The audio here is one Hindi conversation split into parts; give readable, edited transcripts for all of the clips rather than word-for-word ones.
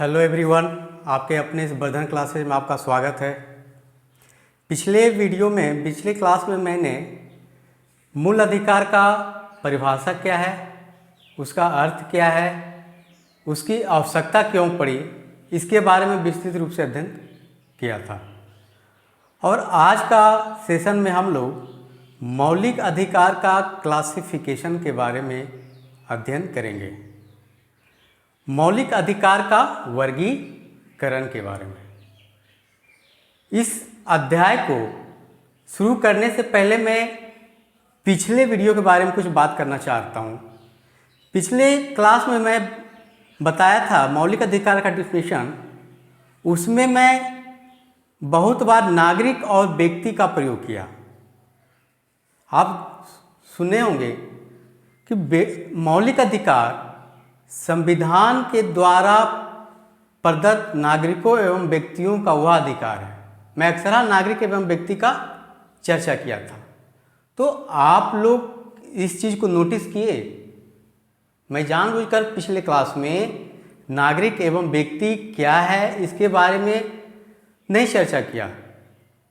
हेलो एवरीवन, आपके अपने इस वर्धन क्लासेज में आपका स्वागत है। पिछले क्लास में मैंने मूल अधिकार का परिभाषा क्या है, उसका अर्थ क्या है, उसकी आवश्यकता क्यों पड़ी, इसके बारे में विस्तृत रूप से अध्ययन किया था। और आज का सेशन में हम लोग मौलिक अधिकार का क्लासिफिकेशन के बारे में अध्ययन करेंगे। मौलिक अधिकार का वर्गीकरण के बारे में। इस अध्याय को शुरू करने से पहले मैं पिछले वीडियो के बारे में कुछ बात करना चाहता हूँ। पिछले क्लास में मैं बताया था मौलिक अधिकार का डिफिनेशन, उसमें मैं बहुत बार नागरिक और व्यक्ति का प्रयोग किया। आप सुने होंगे कि मौलिक अधिकार संविधान के द्वारा प्रदत्त नागरिकों एवं व्यक्तियों का वह अधिकार है। मैं अक्सर नागरिक एवं व्यक्ति का चर्चा किया था, तो आप लोग इस चीज़ को नोटिस किए। मैं जानबूझकर पिछले क्लास में नागरिक एवं व्यक्ति क्या है इसके बारे में नहीं चर्चा किया।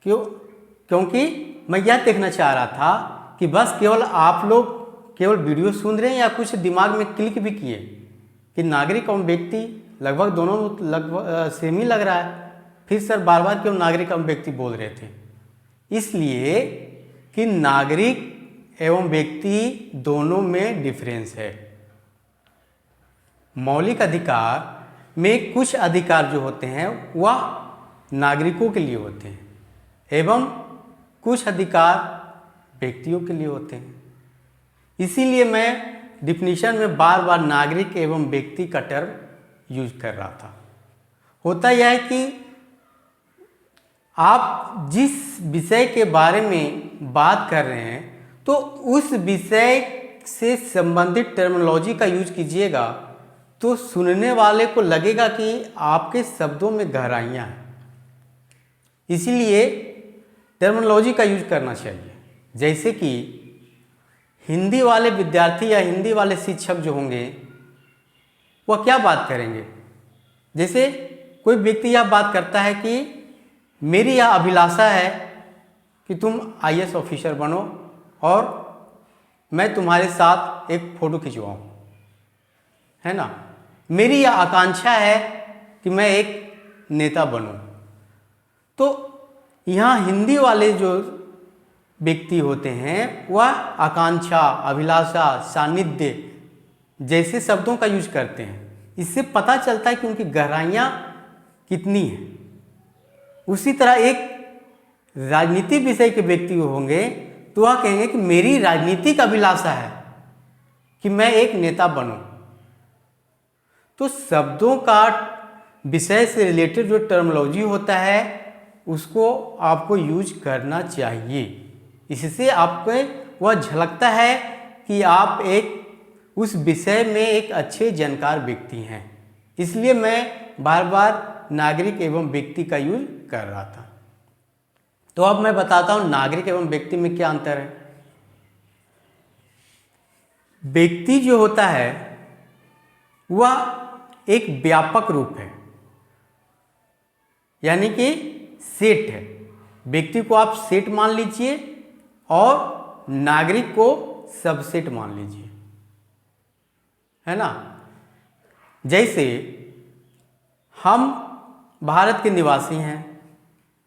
क्योंकि मैं यह देखना चाह रहा था कि बस केवल आप लोग केवल वीडियो सुन रहे हैं या कुछ दिमाग में क्लिक भी किए कि नागरिक और व्यक्ति लगभग दोनों सेम ही लग रहा है, फिर सर बार बार क्यों नागरिक और व्यक्ति बोल रहे थे। इसलिए कि नागरिक एवं व्यक्ति दोनों में डिफरेंस है। मौलिक अधिकार में कुछ अधिकार जो होते हैं वह नागरिकों के लिए होते हैं एवं कुछ अधिकार व्यक्तियों के लिए होते हैं। इसीलिए मैं डिफिनीशन में बार बार नागरिक एवं व्यक्ति का टर्म यूज कर रहा था। होता यह है कि आप जिस विषय के बारे में बात कर रहे हैं तो उस विषय से संबंधित टर्मिनोलॉजी का यूज कीजिएगा तो सुनने वाले को लगेगा कि आपके शब्दों में गहराइयाँ हैं। इसीलिए टर्मिनोलॉजी का यूज करना चाहिए। जैसे कि हिंदी वाले विद्यार्थी या हिंदी वाले शिक्षक जो होंगे वह क्या बात करेंगे। जैसे कोई व्यक्ति यह बात करता है कि मेरी यह अभिलाषा है कि तुम आईएएस ऑफिसर बनो और मैं तुम्हारे साथ एक फ़ोटो खिंचवाऊँ, है ना। मेरी यह आकांक्षा है कि मैं एक नेता बनूँ। तो यहाँ हिंदी वाले जो व्यक्ति होते हैं वह आकांक्षा, अभिलाषा, सानिध्य जैसे शब्दों का यूज करते हैं। इससे पता चलता है कि उनकी गहराइयाँ कितनी हैं। उसी तरह एक राजनीति विषय के व्यक्ति होंगे तो वह कहेंगे कि मेरी राजनीतिक अभिलाषा है कि मैं एक नेता बनूं। तो शब्दों का विषय से रिलेटेड जो टर्मिनोलॉजी होता है उसको आपको यूज करना चाहिए। इससे आपको वह झलकता है कि आप एक उस विषय में एक अच्छे जानकार व्यक्ति हैं। इसलिए मैं बार बार नागरिक एवं व्यक्ति का यूज कर रहा था। तो अब मैं बताता हूं नागरिक एवं व्यक्ति में क्या अंतर है। व्यक्ति जो होता है वह एक व्यापक रूप है, यानी कि सेट है। व्यक्ति को आप सेट मान लीजिए और नागरिक को सबसेट मान लीजिए, है ना। जैसे हम भारत के निवासी हैं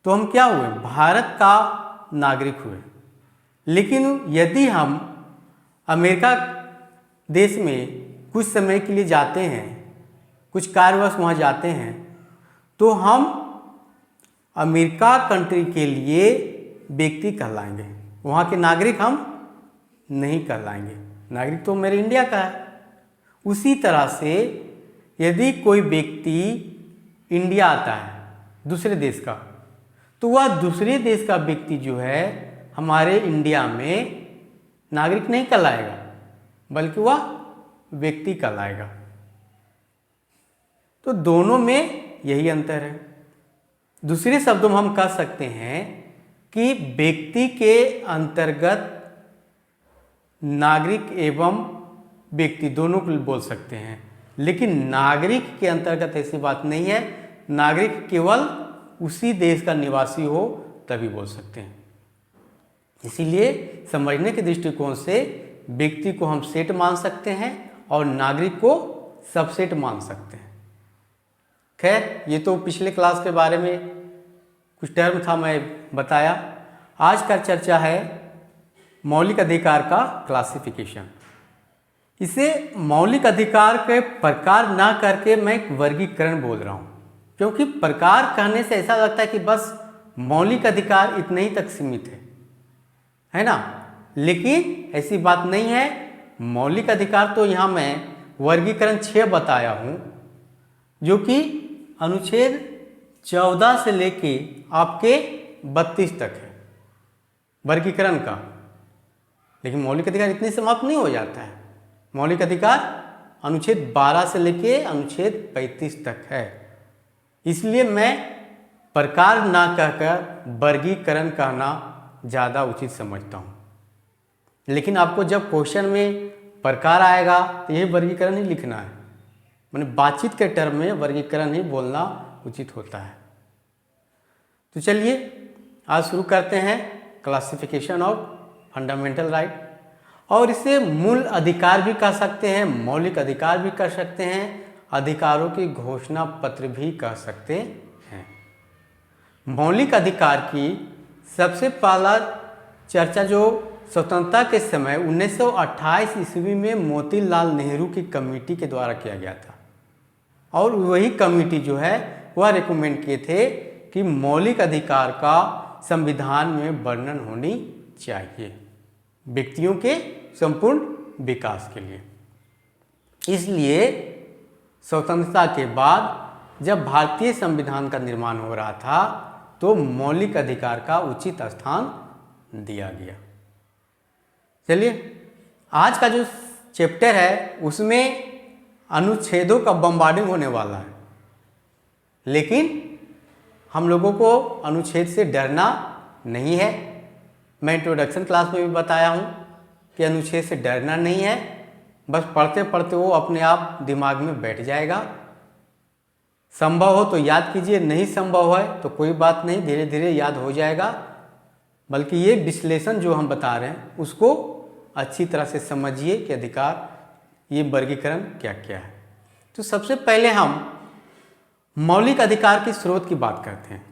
तो हम क्या हुए, भारत का नागरिक हुए। लेकिन यदि हम अमेरिका देश में कुछ समय के लिए जाते हैं, कुछ कार्यवश वहाँ जाते हैं, तो हम अमेरिका कंट्री के लिए व्यक्ति कहलाएंगे, वहाँ के नागरिक हम नहीं कहलाएंगे। नागरिक तो मेरे इंडिया का है। उसी तरह से यदि कोई व्यक्ति इंडिया आता है दूसरे देश का, तो वह दूसरे देश का व्यक्ति जो है हमारे इंडिया में नागरिक नहीं कहलाएगा, बल्कि वह व्यक्ति कहलाएगा। तो दोनों में यही अंतर है। दूसरे शब्दों में हम कह सकते हैं कि व्यक्ति के अंतर्गत नागरिक एवं व्यक्ति दोनों को बोल सकते हैं। लेकिन नागरिक के अंतर्गत ऐसी बात नहीं है। नागरिक केवल उसी देश का निवासी हो तभी बोल सकते हैं। इसीलिए समझने के दृष्टिकोण से व्यक्ति को हम सेट मान सकते हैं और नागरिक को सबसेट मान सकते हैं। खैर, ये तो पिछले क्लास के बारे में कुछ टर्म था, मैं बताया। आज का चर्चा है मौलिक अधिकार का क्लासिफिकेशन। इसे मौलिक अधिकार के प्रकार ना करके मैं एक वर्गीकरण बोल रहा हूँ, क्योंकि प्रकार कहने से ऐसा लगता है कि बस मौलिक अधिकार इतने ही तक सीमित है ना। लेकिन ऐसी बात नहीं है। मौलिक अधिकार तो यहाँ मैं वर्गीकरण 6 बताया हूँ, जो कि अनुच्छेद 14 से लेके आपके 32 तक है वर्गीकरण का। लेकिन मौलिक अधिकार इतने समाप्त नहीं हो जाता है। मौलिक अधिकार अनुच्छेद 12 से लेके अनुच्छेद 35 तक है। इसलिए मैं प्रकार ना कहकर वर्गीकरण कहना ज़्यादा उचित समझता हूँ। लेकिन आपको जब क्वेश्चन में प्रकार आएगा तो यही वर्गीकरण ही लिखना है। मैंने बातचीत के टर्म में वर्गीकरण ही बोलना उचित होता है। तो चलिए आज शुरू करते हैं क्लासिफिकेशन ऑफ फंडामेंटल राइट। और इसे मूल अधिकार भी कह सकते हैं, मौलिक अधिकार भी कह सकते हैं, अधिकारों की घोषणा पत्र भी कह सकते हैं। मौलिक अधिकार की सबसे पहला चर्चा जो स्वतंत्रता के समय 1928 ईस्वी में मोतीलाल नेहरू की कमेटी के द्वारा किया गया था। और वही कमेटी जो है वह रिकमेंड किए थे कि मौलिक अधिकार का संविधान में वर्णन होनी चाहिए व्यक्तियों के संपूर्ण विकास के लिए। इसलिए स्वतंत्रता के बाद जब भारतीय संविधान का निर्माण हो रहा था तो मौलिक अधिकार का उचित स्थान दिया गया। चलिए आज का जो चैप्टर है उसमें अनुच्छेदों का बम्बार्डिंग होने वाला है, लेकिन हम लोगों को अनुच्छेद से डरना नहीं है। मैं इंट्रोडक्शन क्लास में भी बताया हूँ कि अनुच्छेद से डरना नहीं है, बस पढ़ते पढ़ते वो अपने आप दिमाग में बैठ जाएगा। संभव हो तो याद कीजिए, नहीं संभव है तो कोई बात नहीं, धीरे धीरे याद हो जाएगा। बल्कि ये विश्लेषण जो हम बता रहे हैं उसको अच्छी तरह से समझिए कि अधिकार ये वर्गीकरण क्या क्या है। तो सबसे पहले हम मौलिक अधिकार के स्रोत की बात करते हैं।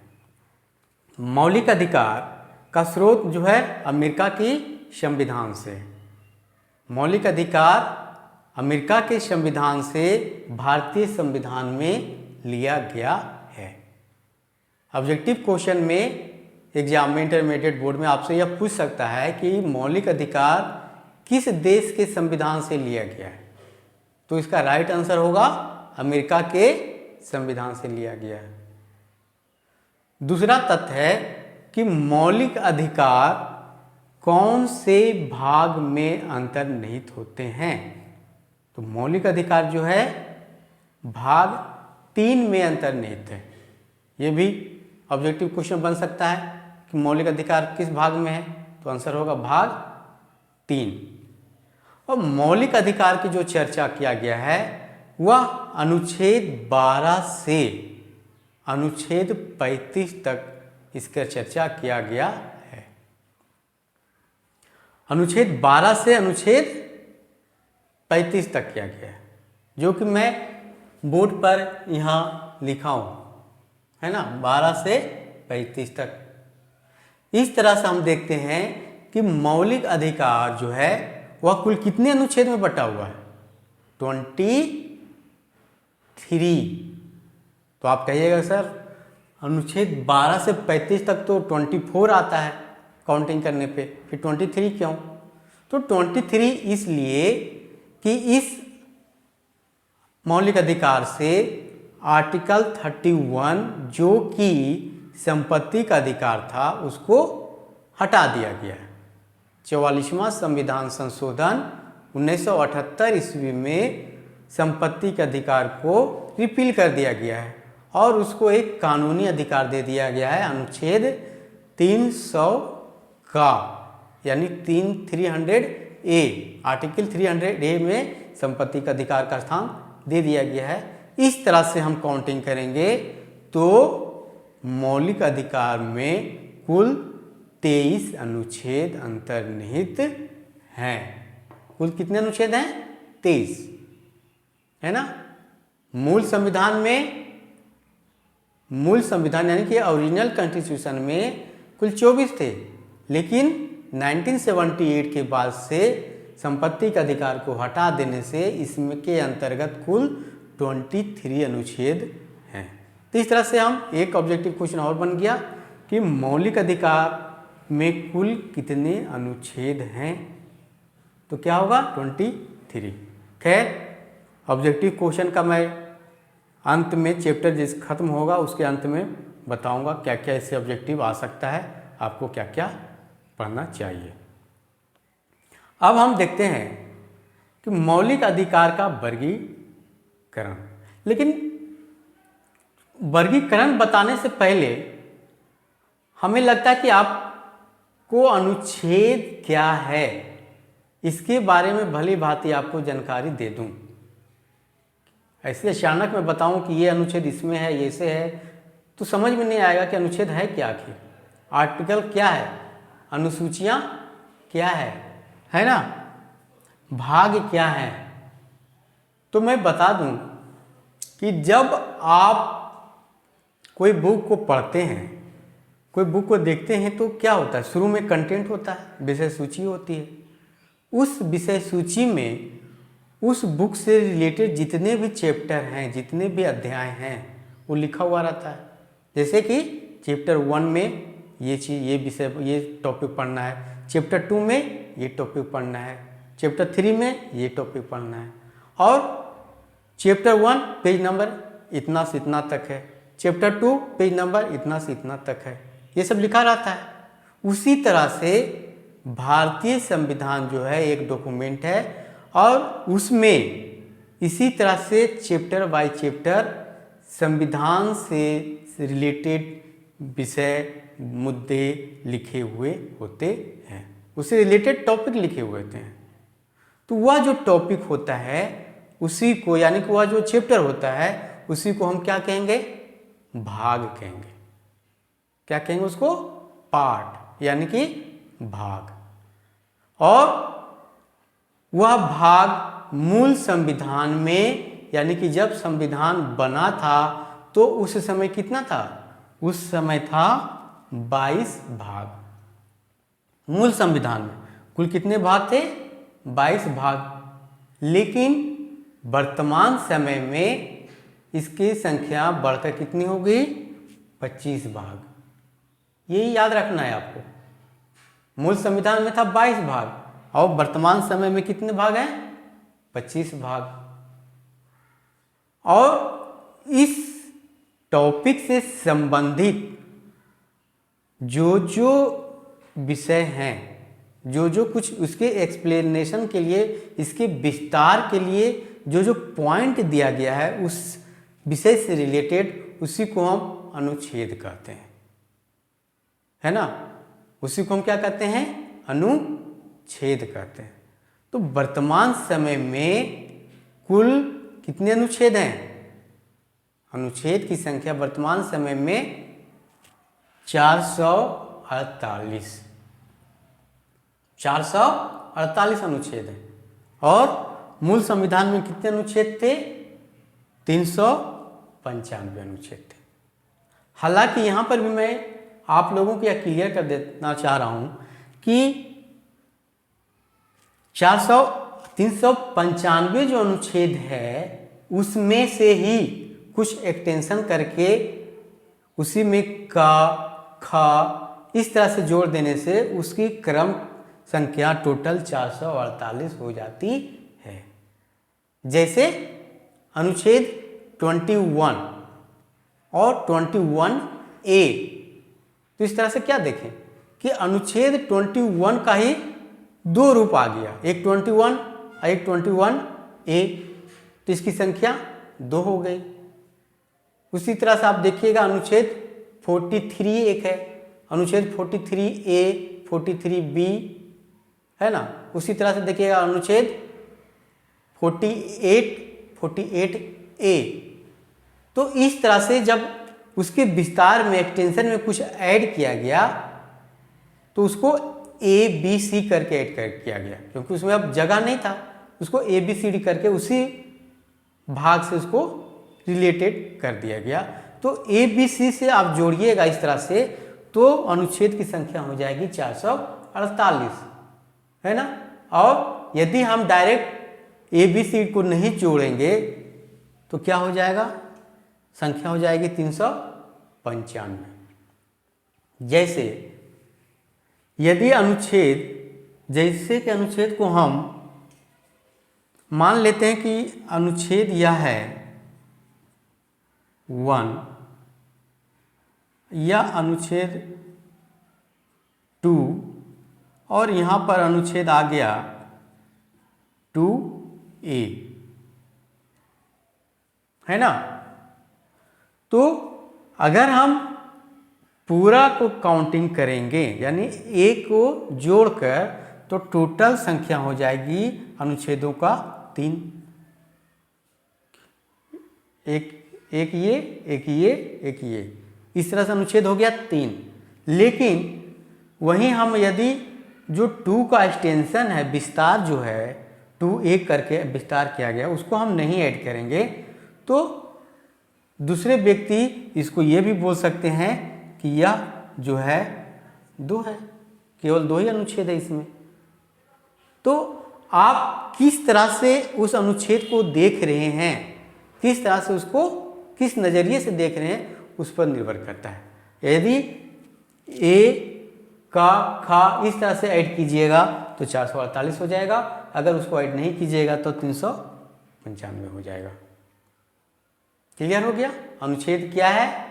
मौलिक अधिकार का स्रोत जो है अमेरिका की संविधान से। मौलिक अधिकार अमेरिका के संविधान से भारतीय संविधान में लिया गया है। ऑब्जेक्टिव क्वेश्चन में एग्जाम में इंटरमीडिएट बोर्ड में आपसे यह पूछ सकता है कि मौलिक अधिकार किस देश के संविधान से लिया गया है, तो इसका राइट आंसर होगा अमेरिका के संविधान से लिया गया है। दूसरा तथ्य है कि मौलिक अधिकार कौन से भाग में अंतर्निहित होते हैं। तो मौलिक अधिकार जो है भाग 3 में अंतर्निहित है। ये भी ऑब्जेक्टिव क्वेश्चन बन सकता है कि मौलिक अधिकार किस भाग में है, तो आंसर होगा भाग 3। और मौलिक अधिकार की जो चर्चा किया गया है वह अनुच्छेद 12 से अनुच्छेद 35 तक इसका चर्चा किया गया है। अनुच्छेद 12 से अनुच्छेद 35 तक किया गया है, जो कि मैं बोर्ड पर यहाँ लिखा हूँ, है ना, 12 से 35 तक। इस तरह से हम देखते हैं कि मौलिक अधिकार जो है वह कुल कितने अनुच्छेद में बटा हुआ है, 23। तो आप कहिएगा सर अनुच्छेद 12 से 35 तक तो 24 आता है काउंटिंग करने पे, फिर 23 क्यों? तो 23 इसलिए कि इस मौलिक अधिकार से आर्टिकल 31 जो कि संपत्ति का अधिकार था उसको हटा दिया गया है। 44वां संविधान संशोधन 1978 ईस्वी में संपत्ति के अधिकार को रिपील कर दिया गया है और उसको एक कानूनी अधिकार दे दिया गया है अनुच्छेद 300 का, यानी 300A, आर्टिकल 300A में संपत्ति का अधिकार का स्थान दे दिया गया है, इस तरह से हम काउंटिंग करेंगे तो मौलिक अधिकार में कुल 23 अनुच्छेद अंतर्निहित हैं। कुल कितने अनुच्छेद हैं? 23, है ना। मूल संविधान यानी कि ओरिजिनल कॉन्स्टिट्यूशन में कुल 24 थे, लेकिन 1978 के बाद से संपत्ति के अधिकार को हटा देने से इसमें के अंतर्गत कुल 23 अनुच्छेद हैं। तो इस तरह से हम एक ऑब्जेक्टिव क्वेश्चन और बन गया कि मौलिक अधिकार में कुल कितने अनुच्छेद हैं, तो क्या होगा? 23। खैर, ऑब्जेक्टिव क्वेश्चन का मैं अंत में चैप्टर जिस खत्म होगा उसके अंत में बताऊंगा क्या क्या इससे ऑब्जेक्टिव आ सकता है, आपको क्या क्या पढ़ना चाहिए। अब हम देखते हैं कि मौलिक अधिकार का वर्गीकरण। लेकिन वर्गीकरण बताने से पहले हमें लगता है कि आपको अनुच्छेद क्या है इसके बारे में भली भांति आपको जानकारी दे दूं। ऐसे अचानक मैं बताऊं कि ये अनुच्छेद इसमें है, ये से है, तो समझ में नहीं आएगा कि अनुच्छेद है क्या, आखिर आर्टिकल क्या है, अनुसूचियां क्या है ना, भाग क्या है। तो मैं बता दूं कि जब आप कोई बुक को पढ़ते हैं, कोई बुक को देखते हैं, तो क्या होता है? शुरू में कंटेंट होता है, विषय सूची होती है। उस विषय सूची में उस बुक से रिलेटेड जितने भी चैप्टर हैं, जितने भी अध्याय हैं, वो लिखा हुआ रहता है। जैसे कि चैप्टर 1 में ये चीज़, ये विषय, ये टॉपिक पढ़ना है, चैप्टर 2 में ये टॉपिक पढ़ना है, चैप्टर 3 में ये टॉपिक पढ़ना है, और चैप्टर 1 पेज नंबर इतना से इतना तक है, चैप्टर 2 पेज नंबर इतना से इतना तक है, ये सब लिखा रहता है। उसी तरह से भारतीय संविधान जो है एक डॉक्यूमेंट है, और उसमें इसी तरह से चैप्टर बाय चैप्टर संविधान से रिलेटेड विषय, मुद्दे लिखे हुए होते हैं, उससे रिलेटेड टॉपिक लिखे हुए होते हैं। तो वह जो टॉपिक होता है उसी को, यानी कि वह जो चैप्टर होता है उसी को हम क्या कहेंगे? भाग कहेंगे। क्या कहेंगे उसको? पार्ट, यानी कि भाग। और वह भाग मूल संविधान में, यानी कि जब संविधान बना था तो उस समय कितना था? उस समय था 22 भाग। मूल संविधान में कुल कितने भाग थे? 22 भाग। लेकिन वर्तमान समय में इसकी संख्या बढ़कर कितनी हो गई? 25 भाग। यही याद रखना है आपको। मूल संविधान में था 22 भाग और वर्तमान समय में कितने भाग हैं? 25 भाग। और इस टॉपिक से संबंधित जो जो विषय हैं, जो जो कुछ उसके एक्सप्लेनेशन के लिए, इसके विस्तार के लिए जो जो पॉइंट दिया गया है उस विषय से रिलेटेड, उसी को हम अनुच्छेद कहते हैं, है ना। उसी को हम क्या कहते हैं? अनुच्छेद कहते हैं। तो वर्तमान समय में कुल कितने अनुच्छेद हैं? अनुच्छेद की संख्या वर्तमान समय में 448 अनुच्छेद हैं। और मूल संविधान में कितने अनुच्छेद थे? 395 अनुच्छेद थे। हालांकि यहाँ पर भी मैं आप लोगों को यह क्लियर कर देना चाह रहा हूँ कि 395 जो अनुच्छेद है उसमें से ही कुछ एक्सटेंशन करके उसी में का, खा इस तरह से जोड़ देने से उसकी क्रम संख्या टोटल 448 हो जाती है। जैसे अनुच्छेद 21 और 21A, तो इस तरह से क्या देखें कि अनुच्छेद 21 का ही दो रूप आ गया, एक 21 और एक 21A, तो इसकी संख्या 2 हो गई। उसी तरह से आप देखिएगा अनुच्छेद 43 एक है, अनुच्छेद 43A, 43B, है ना। उसी तरह से देखिएगा अनुच्छेद 48, 48A। तो इस तरह से जब उसके विस्तार में एक्सटेंशन में कुछ ऐड किया गया तो उसको ABC करके ऐड किया गया, क्योंकि उसमें अब जगह नहीं था, उसको ABCD करके उसी भाग से उसको रिलेटेड कर दिया गया। तो ABC से आप जोड़िएगा इस तरह से, तो अनुच्छेद की संख्या हो जाएगी 448, है ना। और यदि हम डायरेक्ट ABC को नहीं जोड़ेंगे तो क्या हो जाएगा, संख्या हो जाएगी 395। जैसे यदि अनुच्छेद, जैसे कि अनुच्छेद को हम मान लेते हैं कि अनुच्छेद यह है 1 या अनुच्छेद 2 और यहाँ पर अनुच्छेद आ गया 2A, है ना। तो अगर हम पूरा को काउंटिंग करेंगे यानी A को जोड़कर, तो टोटल संख्या हो जाएगी अनुच्छेदों का 3। एक ये, इस तरह से अनुच्छेद हो गया 3। लेकिन वहीं हम यदि जो 2 का एक्सटेंशन है, विस्तार जो है 2A करके विस्तार किया गया, उसको हम नहीं ऐड करेंगे, तो दूसरे व्यक्ति इसको ये भी बोल सकते हैं कि यह जो है 2 है, केवल 2 ही अनुच्छेद है इसमें। तो आप किस तरह से उस अनुच्छेद को देख रहे हैं, किस तरह से उसको किस नज़रिए से देख रहे हैं, उस पर निर्भर करता है। यदि A का खा इस तरह से ऐड कीजिएगा तो 448 हो जाएगा, अगर उसको ऐड नहीं कीजिएगा तो 395 हो जाएगा। क्लियर हो गया, अनुच्छेद क्या है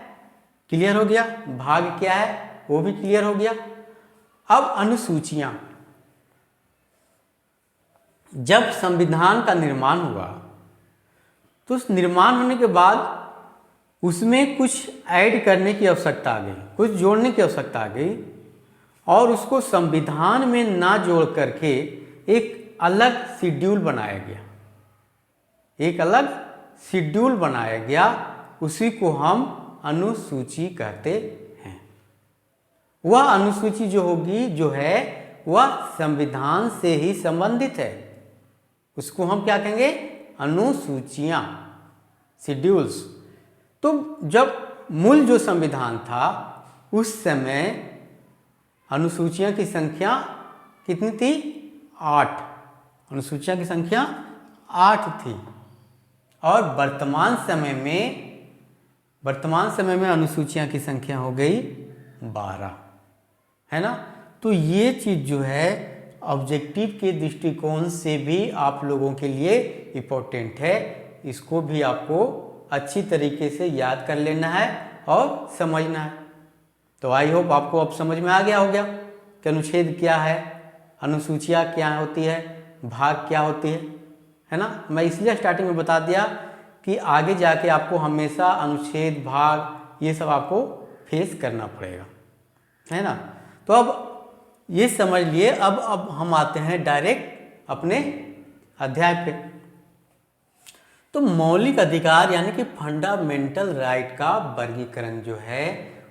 क्लियर हो गया, भाग क्या है वो भी क्लियर हो गया। अब अनुसूचियां, जब संविधान का निर्माण हुआ तो उस निर्माण होने के बाद उसमें कुछ ऐड करने की आवश्यकता आ गई, कुछ जोड़ने की आवश्यकता आ गई, और उसको संविधान में ना जोड़ करके एक अलग शेड्यूल बनाया गया, एक अलग शेड्यूल बनाया गया, उसी को हम अनुसूची कहते हैं। वह अनुसूची जो होगी, जो है वह संविधान से ही संबंधित है, उसको हम क्या कहेंगे, अनुसूचियां, शेड्यूल्स। तो जब मूल जो संविधान था उस समय अनुसूचियां की संख्या कितनी थी, 8। अनुसूचियां की संख्या 8 थी। और वर्तमान समय में अनुसूचियां की संख्या हो गई 12, है ना। तो ये चीज़ जो है ऑब्जेक्टिव के दृष्टिकोण से भी आप लोगों के लिए इम्पोर्टेंट है, इसको भी आपको अच्छी तरीके से याद कर लेना है और समझना है। तो आई होप आपको अब समझ में आ गया होगा कि अनुच्छेद क्या है, अनुसूचियाँ क्या होती है, भाग क्या होती है ना। मैं इसलिए स्टार्टिंग में बता दिया कि आगे जाके आपको हमेशा अनुच्छेद, भाग ये सब आपको फेस करना पड़ेगा, है ना। तो अब ये समझ लिए, अब हम आते हैं डायरेक्ट अपने अध्याय पे। तो मौलिक अधिकार यानी कि फंडामेंटल राइट का वर्गीकरण जो है,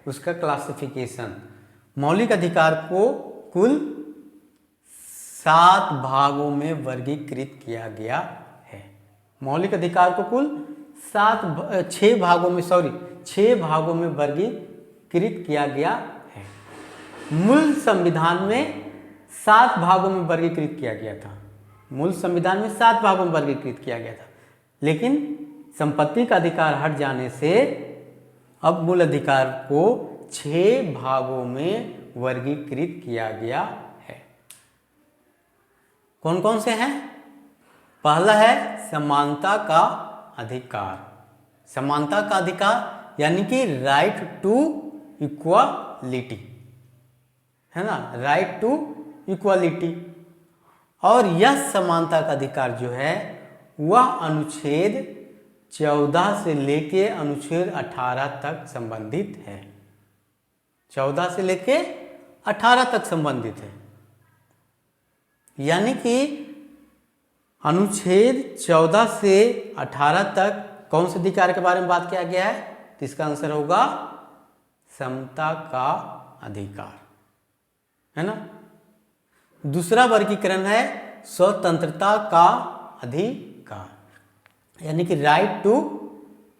उसका क्लासिफिकेशन, मौलिक अधिकार को कुल 7 भागों में वर्गीकृत किया गया है। मौलिक अधिकार को कुल 6 भागों में वर्गीकृत किया गया है। मूल संविधान में 7 भागों में वर्गीकृत किया गया था, मूल संविधान में 7 भागों में वर्गीकृत किया गया था, लेकिन संपत्ति का अधिकार हट जाने से अब मूल अधिकार को 6 भागों में वर्गीकृत किया गया है। कौन कौन से हैं? पहला है समानता का अधिकार। समानता का अधिकार यानी कि राइट टू इक्वालिटी, है ना, राइट टू इक्वालिटी। और यह समानता का अधिकार जो है वह अनुच्छेद 14 से लेके अनुच्छेद 18 तक संबंधित है। 14 से लेके 18 तक संबंधित है। यानी कि अनुच्छेद 14 से 18 तक कौन से अधिकार के बारे में बात किया गया है? तो इसका आंसर होगा समता का अधिकार, है ना। दूसरा वर्गीकरण है स्वतंत्रता का अधिकार, यानी कि राइट टू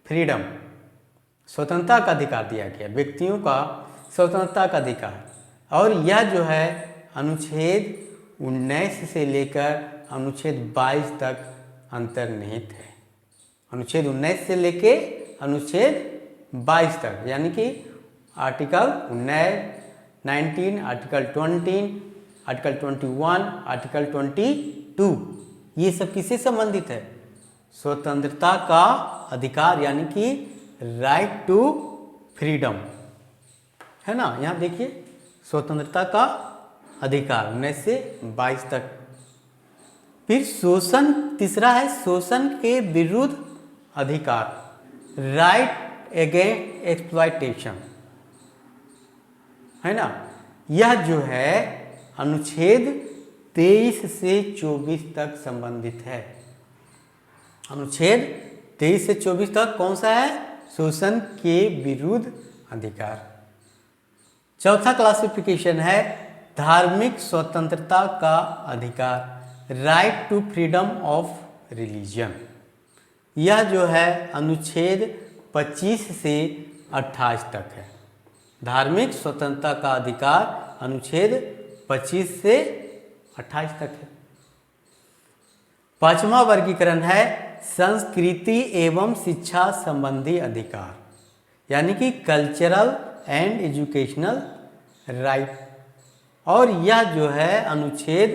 फ्रीडम। स्वतंत्रता का अधिकार दिया गया, व्यक्तियों का स्वतंत्रता का अधिकार, और यह जो है अनुच्छेद 19 से लेकर अनुच्छेद 22 तक अंतर्निहित है। अनुच्छेद 19 से लेके अनुच्छेद 22 तक, यानी कि आर्टिकल 19, आर्टिकल 20, आर्टिकल 21, आर्टिकल 22, ये सब किससे संबंधित है? स्वतंत्रता का अधिकार, यानी कि राइट टू फ्रीडम, है ना। यहाँ देखिए स्वतंत्रता का अधिकार 19 से 22 तक। फिर शोषण, तीसरा है शोषण के विरुद्ध अधिकार, राइट अगेंस्ट एक्सप्लॉयटेशन, है ना। यह जो है अनुच्छेद 23 से 24 तक संबंधित है। अनुच्छेद 23 से 24 तक कौन सा है? शोषण के विरुद्ध अधिकार। चौथा क्लासिफिकेशन है धार्मिक स्वतंत्रता का अधिकार, right to freedom of religion. यह जो है अनुच्छेद 25 से 28 तक है। धार्मिक स्वतंत्रता का अधिकार अनुच्छेद 25 से 28 तक है। पांचवा वर्गीकरण है संस्कृति एवं शिक्षा संबंधी अधिकार, यानी कि कल्चरल एंड एजुकेशनल राइट, और यह जो है अनुच्छेद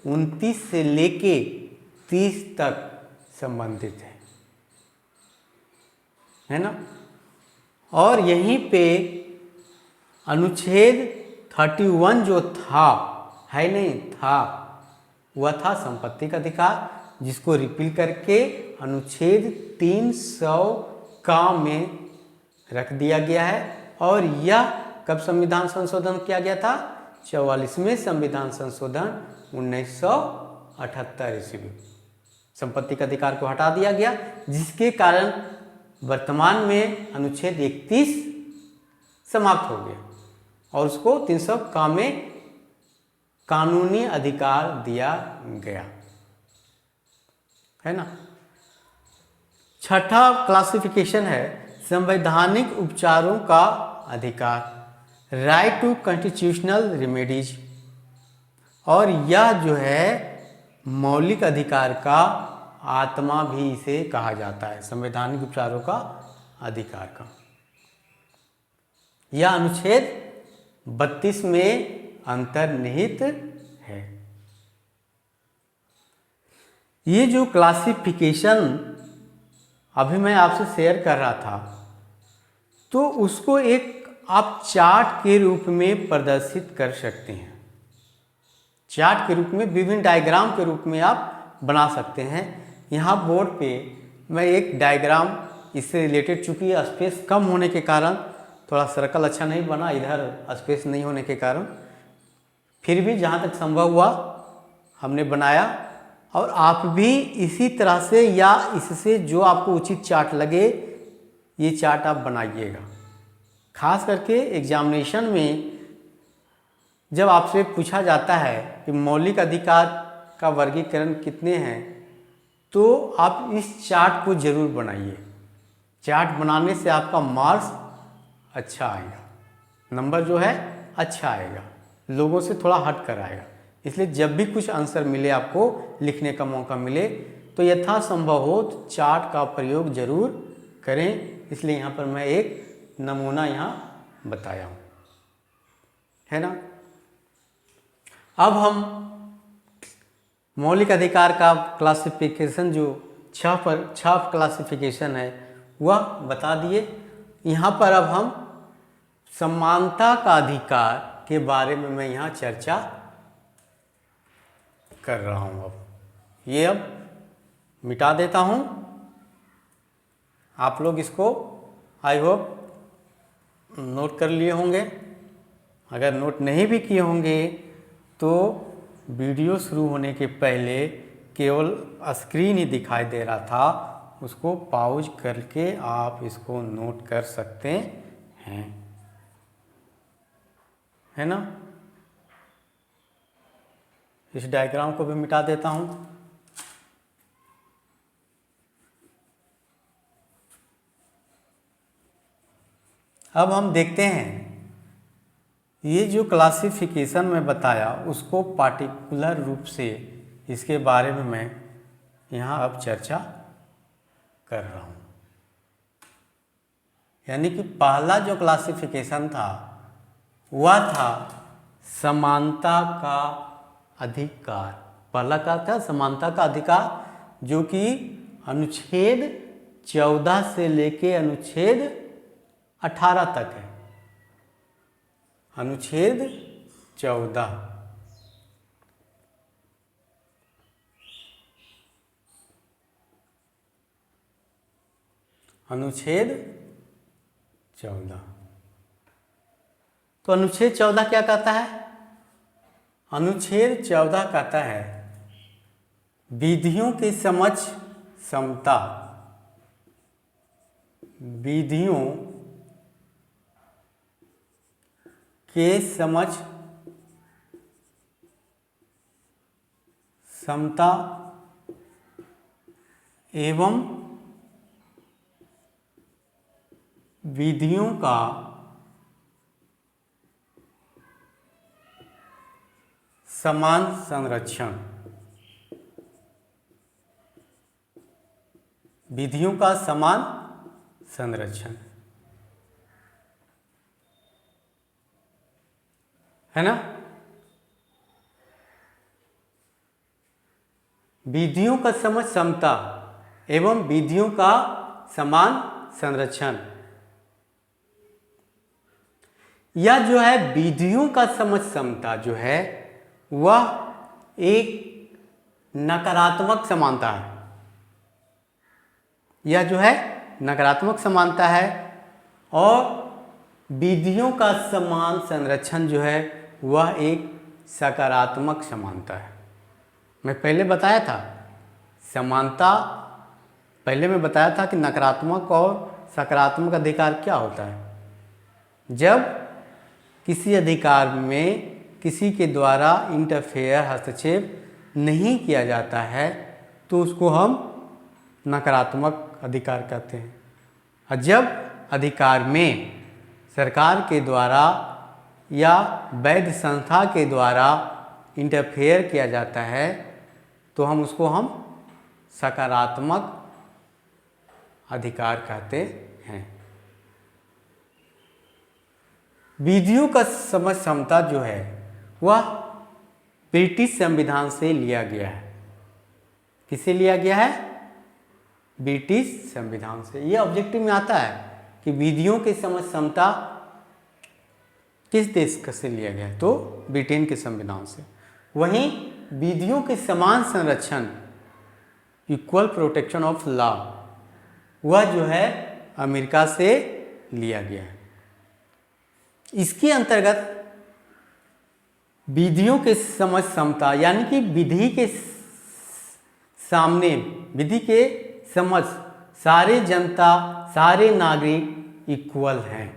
29 से लेके 30 तक संबंधित है ना। और यहीं पे अनुच्छेद 31 जो था, है नहीं था, वह था संपत्ति का अधिकार, जिसको रिपील करके अनुच्छेद 300 का में रख दिया गया है। और यह कब संविधान संशोधन किया गया था? 44वें संविधान संशोधन 1978 ईस्वी। संपत्ति का अधिकार को हटा दिया गया, जिसके कारण वर्तमान में अनुच्छेद 31 समाप्त हो गया और उसको 300 का में कानूनी अधिकार दिया गया, है ना। छठा क्लासिफिकेशन है संवैधानिक उपचारों का अधिकार, राइट टू कॉन्स्टिट्यूशनल रेमेडीज, और यह जो है मौलिक अधिकार का आत्मा भी इसे कहा जाता है, संवैधानिक उपचारों का अधिकार का। यह अनुच्छेद 32 में अंतर्निहित है। ये जो क्लासिफिकेशन अभी मैं आपसे शेयर कर रहा था, तो उसको एक आप चार्ट के रूप में प्रदर्शित कर सकते हैं। चार्ट के रूप में, विभिन्न डायग्राम के रूप में आप बना सकते हैं। यहाँ बोर्ड पे मैं एक डायग्राम इससे रिलेटेड, चूँकि स्पेस कम होने के कारण थोड़ा सर्कल अच्छा नहीं बना, इधर स्पेस नहीं होने के कारण, फिर भी जहाँ तक संभव हुआ हमने बनाया। और आप भी इसी तरह से या इससे जो आपको उचित चार्ट लगे, ये चार्ट आप बनाइएगा। खास करके एग्जामिनेशन में जब आपसे पूछा जाता है कि मौलिक अधिकार का वर्गीकरण कितने हैं, तो आप इस चार्ट को जरूर बनाइए। चार्ट बनाने से आपका मार्क्स अच्छा आएगा, नंबर जो है अच्छा आएगा, लोगों से थोड़ा हट कर आएगा। इसलिए जब भी कुछ आंसर मिले, आपको लिखने का मौका मिले, तो यथासंभव हो तो चार्ट का प्रयोग जरूर करें। इसलिए यहाँ पर मैं एक नमूना यहाँ बताया हूँ, है ना। अब हम मौलिक अधिकार का क्लासिफिकेशन जो 6 क्लासिफिकेशन है वह बता दिए। यहाँ पर अब हम समानता का अधिकार के बारे में मैं यहाँ चर्चा कर रहा हूँ। अब ये अब मिटा देता हूँ। आप लोग इसको आई होप नोट कर लिए होंगे। अगर नोट नहीं भी किए होंगे तो वीडियो शुरू होने के पहले केवल स्क्रीन ही दिखाई दे रहा था, उसको पॉज करके आप इसको नोट कर सकते हैं, है ना। इस डायग्राम को भी मिटा देता हूं। अब हम देखते हैं ये जो क्लासिफिकेशन में बताया उसको पार्टिकुलर रूप से इसके बारे में मैं यहाँ अब चर्चा कर रहा हूँ। यानी कि पहला जो क्लासिफिकेशन था वह था समानता का अधिकार। पहला क्या था? समानता का अधिकार, जो कि अनुच्छेद 14 से लेके अनुच्छेद 18 तक है। अनुच्छेद 14। अनुच्छेद 14। तो अनुच्छेद 14 क्या कहता है? अनुच्छेद 14 कहता है विधियों के समक्ष समता, विधियों के समक्ष समता एवं विधियों का समान संरक्षण। विधियों का समान संरक्षण, है ना। विधियों का समक्ष समता एवं विधियों का समान संरक्षण। यह जो है विधियों का समक्ष समता जो है वह एक नकारात्मक समानता है। यह जो है नकारात्मक समानता है। और विधियों का समान संरक्षण जो है वह एक सकारात्मक समानता है। मैं पहले बताया था समानता, पहले मैं बताया था कि नकारात्मक और सकारात्मक अधिकार क्या होता है। जब किसी अधिकार में किसी के द्वारा इंटरफेयर, हस्तक्षेप नहीं किया जाता है तो उसको हम नकारात्मक अधिकार कहते हैं। और जब अधिकार में सरकार के द्वारा या वैध संस्था के द्वारा इंटरफेयर किया जाता है तो हम सकारात्मक अधिकार कहते हैं। विधियों का समक्ष समता जो है वह ब्रिटिश संविधान से लिया गया है। किससे लिया गया है? ब्रिटिश संविधान से। यह ऑब्जेक्टिव में आता है कि विधियों के समक्ष समता किस देश से लिया गया है? तो ब्रिटेन के संविधान से। वहीं विधियों के समान संरक्षण, इक्वल प्रोटेक्शन ऑफ लॉ, वह जो है अमेरिका से लिया गया है। इसके अंतर्गत विधियों के समक्ष समता यानी कि विधि के सामने, विधि के समक्ष सारे जनता, सारे नागरिक इक्वल हैं।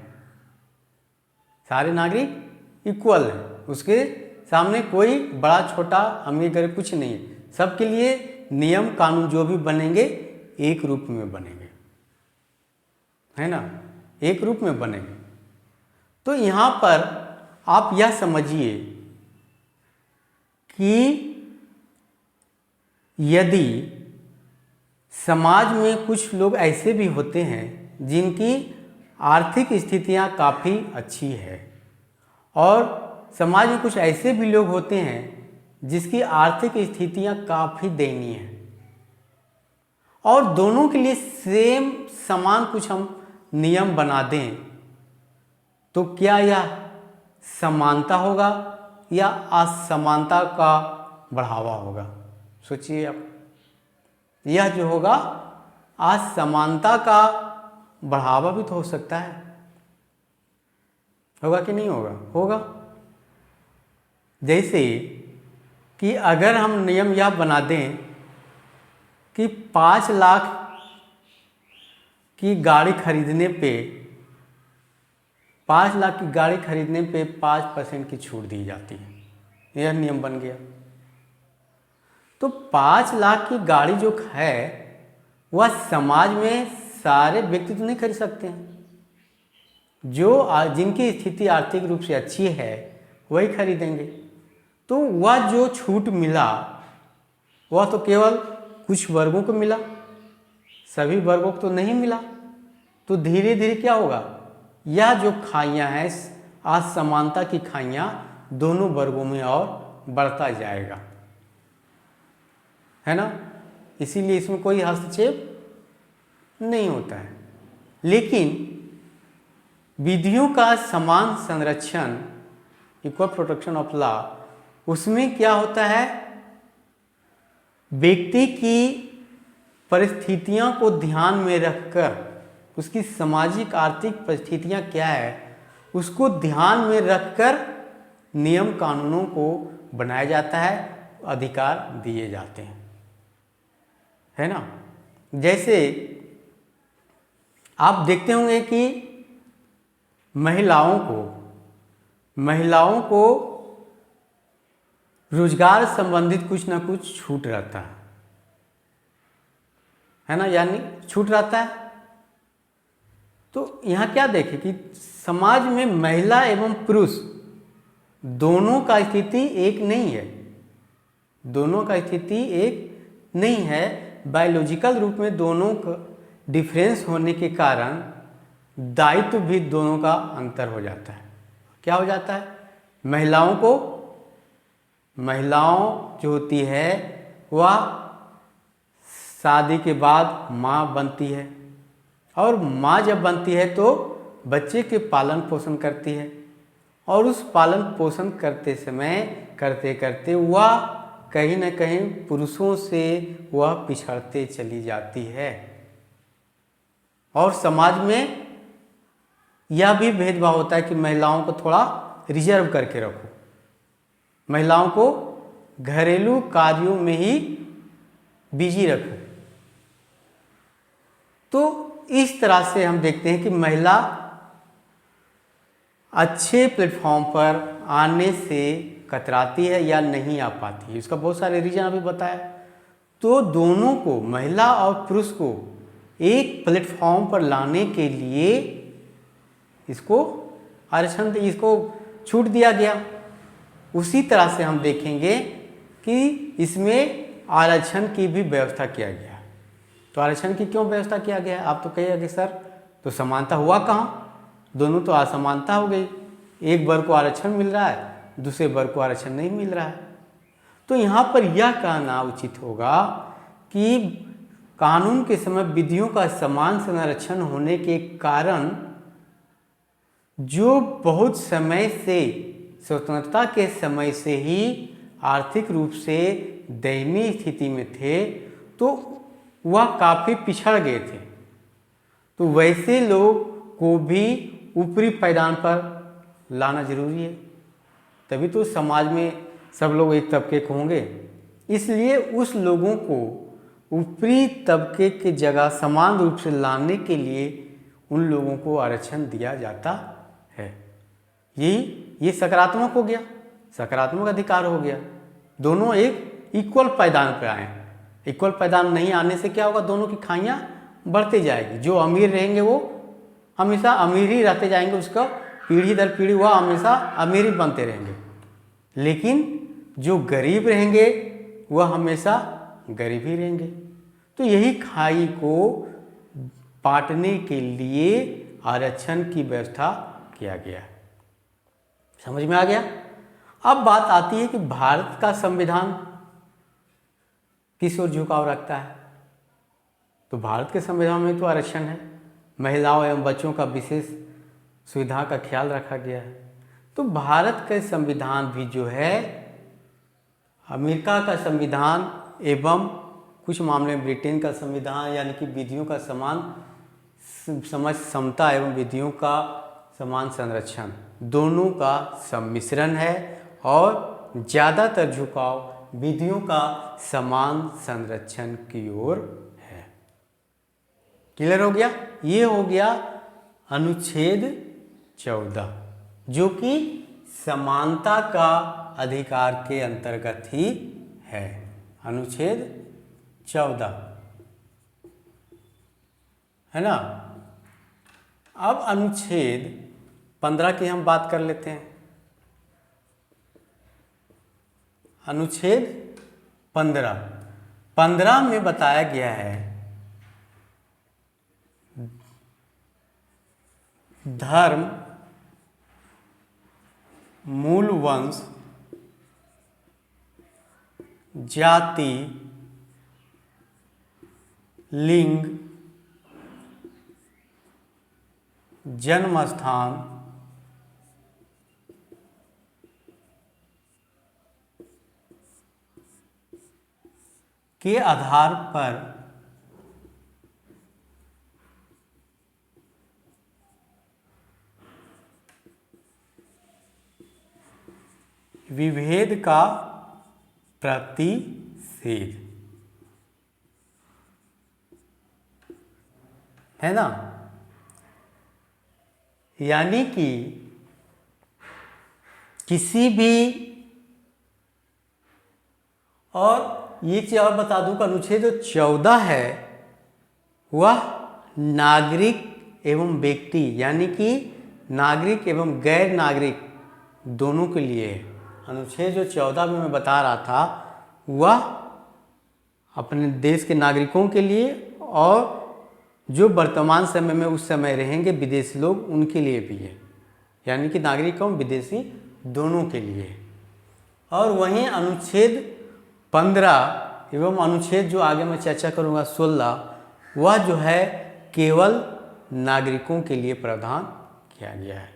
सारे नागरिक इक्वल हैं, उसके सामने कोई बड़ा छोटा अमीर गरीब कुछ नहीं है। सबके लिए नियम कानून जो भी बनेंगे एक रूप में बनेंगे, है ना, एक रूप में बनेंगे। तो यहाँ पर आप यह समझिए कि यदि समाज में कुछ लोग ऐसे भी होते हैं जिनकी आर्थिक स्थितियाँ काफ़ी अच्छी है और समाज में कुछ ऐसे भी लोग होते हैं जिसकी आर्थिक स्थितियाँ काफ़ी दयनीय हैं, और दोनों के लिए सेम समान कुछ हम नियम बना दें तो क्या यह समानता होगा या असमानता का बढ़ावा होगा? सोचिए आप। यह जो होगा असमानता का बढ़ावा भी तो हो सकता है। होगा कि नहीं होगा? होगा। जैसे कि अगर हम नियम यह बना दें कि 5 लाख की गाड़ी खरीदने पे 5 लाख की गाड़ी खरीदने पे 5% की छूट दी जाती है, यह नियम बन गया। तो 5 लाख की गाड़ी जो है वह समाज में सारे व्यक्ति तो नहीं खरीद सकते हैं। जिनकी स्थिति आर्थिक रूप से अच्छी है वही खरीदेंगे। तो वह जो छूट मिला वह तो केवल कुछ वर्गों को मिला, सभी वर्गों को तो नहीं मिला। तो धीरे धीरे क्या होगा, यह जो खाइयाँ हैं, असमानता की खाइयाँ दोनों वर्गों में और बढ़ता जाएगा, है ना। इसीलिए इसमें कोई हस्तक्षेप नहीं होता है। लेकिन विधियों का समान संरक्षण, इक्वल प्रोटेक्शन ऑफ लॉ, उसमें क्या होता है, व्यक्ति की परिस्थितियों को ध्यान में रखकर, उसकी सामाजिक आर्थिक परिस्थितियां क्या है उसको ध्यान में रखकर नियम कानूनों को बनाया जाता है, अधिकार दिए जाते हैं, है ना। जैसे आप देखते होंगे कि महिलाओं को रोजगार संबंधित कुछ ना कुछ छूट रहता है ना, यानी छूट रहता है। तो यहाँ क्या देखें कि समाज में महिला एवं पुरुष दोनों का स्थिति एक नहीं है, दोनों का स्थिति एक नहीं है। बायोलॉजिकल रूप में दोनों का डिफरेंस होने के कारण दायित्व भी दोनों का अंतर हो जाता है। क्या हो जाता है, महिलाओं जो होती है वह शादी के बाद माँ बनती है, और माँ जब बनती है तो बच्चे के पालन पोषण करती है, और उस पालन पोषण करते समय करते करते वह कहीं न कहीं पुरुषों से वह पिछड़ते चली जाती है। और समाज में यह भी भेदभाव होता है कि महिलाओं को थोड़ा रिजर्व करके रखो, महिलाओं को घरेलू कार्यों में ही बिजी रखो। तो इस तरह से हम देखते हैं कि महिला अच्छे प्लेटफॉर्म पर आने से कतराती है या नहीं आ पाती है, इसका बहुत सारे रीजन अभी बताया। तो दोनों को, महिला और पुरुष को एक प्लेटफॉर्म पर लाने के लिए इसको आरक्षण, इसको छूट दिया गया। उसी तरह से हम देखेंगे कि इसमें आरक्षण की भी व्यवस्था किया गया। तो आरक्षण की क्यों व्यवस्था किया गया है, आप तो कहिएगा कि सर तो समानता हुआ कहाँ, दोनों तो असमानता हो गई, एक वर्ग को आरक्षण मिल रहा है, दूसरे वर्ग को आरक्षण नहीं मिल रहा है। तो यहाँ पर यह कहना उचित होगा कि कानून के समय विधियों का समान संरक्षण होने के कारण जो बहुत समय से, स्वतंत्रता के समय से ही आर्थिक रूप से दयनीय स्थिति में थे, तो वह काफ़ी पिछड़ गए थे। तो वैसे लोग को भी ऊपरी पायदान पर लाना जरूरी है, तभी तो समाज में सब लोग एक तबके के होंगे। इसलिए उस लोगों को ऊपरी तबके की जगह समान रूप से लाने के लिए उन लोगों को आरक्षण दिया जाता है। ये सकारात्मक हो गया, सकारात्मक अधिकार हो गया। दोनों एक इक्वल पायदान पर आए। इक्वल पायदान नहीं आने से क्या होगा, दोनों की खाइयाँ बढ़ते जाएगी। जो अमीर रहेंगे वो हमेशा अमीर ही रहते जाएंगे, उसका पीढ़ी दर पीढ़ी वह हमेशा अमीर ही बनते रहेंगे। लेकिन जो गरीब रहेंगे वह हमेशा गरीब ही रहेंगे। तो यही खाई को बांटने के लिए आरक्षण की व्यवस्था किया गया। समझ में आ गया। अब बात आती है कि भारत का संविधान किस ओर झुकाव रखता है। तो भारत के संविधान में तो आरक्षण है, महिलाओं एवं बच्चों का विशेष सुविधा का ख्याल रखा गया है। तो भारत का संविधान भी जो है अमेरिका का संविधान एवं कुछ मामले में ब्रिटेन का संविधान, यानी कि विधियों का समान समझ समता एवं विधियों का समान संरक्षण, दोनों का सम्मिश्रण है। और ज़्यादातर झुकाव विधियों का समान संरक्षण की ओर है। क्लियर हो गया? ये हो गया अनुच्छेद 14, जो कि समानता का अधिकार के अंतर्गत ही है। अनुच्छेद 14 है ना। अब अनुच्छेद 15 की हम बात कर लेते हैं। अनुच्छेद 15 में बताया गया है धर्म, मूल वंश, जाति, लिंग, जन्म स्थान, के आधार पर विभेद का प्रतिषेध है ना। यानी कि किसी भी, और ये चीज और बता दूं कि अनुच्छेद 14 है वह नागरिक एवं व्यक्ति यानी कि नागरिक एवं गैर नागरिक दोनों के लिए है। अनुच्छेद जो 14 में मैं बता रहा था वह अपने देश के नागरिकों के लिए और जो वर्तमान समय में उस समय रहेंगे विदेशी लोग उनके लिए भी है, यानी कि नागरिक एवं विदेशी दोनों के लिए है। और वहीं अनुच्छेद 15 एवं अनुच्छेद जो आगे मैं चर्चा करूँगा 16 वह जो है केवल नागरिकों के लिए प्रावधान किया गया है।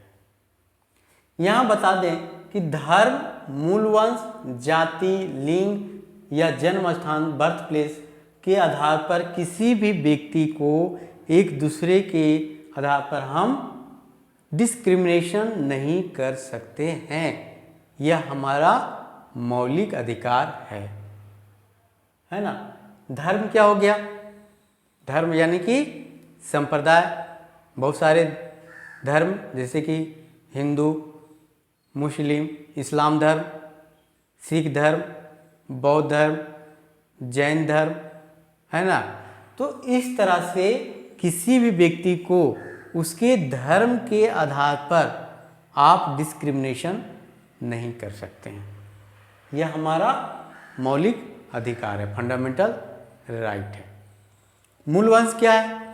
यहाँ बता दें कि धर्म, मूल वंश, जाति, लिंग या जन्म स्थान बर्थ प्लेस के आधार पर किसी भी व्यक्ति को एक दूसरे के आधार पर हम डिस्क्रिमिनेशन नहीं कर सकते हैं। यह हमारा मौलिक अधिकार है ना। धर्म क्या हो गया? धर्म यानी कि संप्रदाय, बहुत सारे धर्म जैसे कि हिंदू, मुस्लिम, इस्लाम धर्म, सिख धर्म, बौद्ध धर्म, जैन धर्म है ना। तो इस तरह से किसी भी व्यक्ति को उसके धर्म के आधार पर आप डिस्क्रिमिनेशन नहीं कर सकते हैं। यह हमारा मौलिक अधिकार है, फंडामेंटल राइट है। मूल वंश क्या है?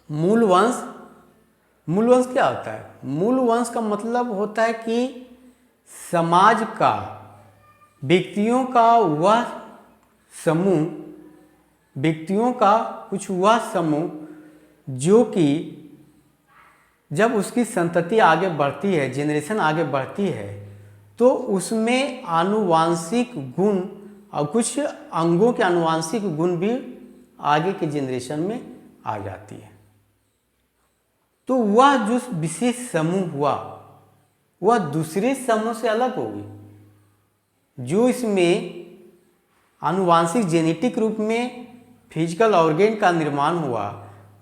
मूल वंश क्या होता है? मूल वंश का मतलब होता है कि समाज का, व्यक्तियों का वह समूह, व्यक्तियों का कुछ वह समूह जो कि जब उसकी संतति आगे बढ़ती है, जनरेशन आगे बढ़ती है, तो उसमें आनुवांशिक गुण और कुछ अंगों के आनुवांशिक गुण भी आगे के जनरेशन में आ जाती है। तो वह जो विशेष समूह हुआ वह दूसरे समूह से अलग होगी। जो इसमें आनुवांशिक जेनेटिक रूप में फिजिकल ऑर्गेन का निर्माण हुआ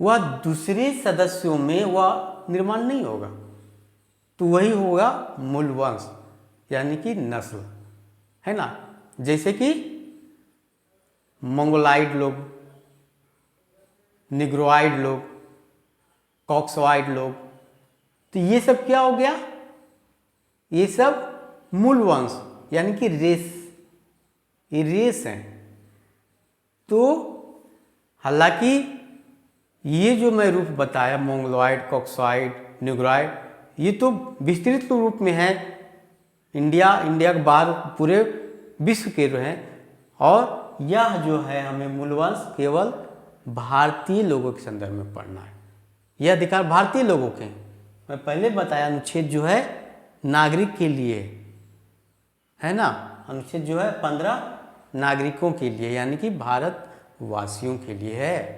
वह दूसरे सदस्यों में वह निर्माण नहीं होगा, तो वही होगा मूल वंश यानी कि नस्ल, है ना। जैसे कि मंगोलाइड लोग, निग्रोइड लोग, कॉक्सवाइड लोग, तो ये सब क्या हो गया? ये सब मूल वंश यानी कि रेस, ये रेस हैं। तो हालांकि ये जो मैं रूप बताया मंगोलॉइड, कॉक्सवाइड, निग्रोइड, ये तो विस्तृत रूप में है, इंडिया के बाहर पूरे विश्व के जो हैं, और यह जो है हमें मूलवंश केवल भारतीय लोगों के संदर्भ में पढ़ना है। यह अधिकार भारतीय लोगों के हैं। मैं पहले बताया अनुच्छेद जो है नागरिक के लिए है ना। अनुच्छेद जो है 15 नागरिकों के लिए यानी कि भारतवासियों के लिए है।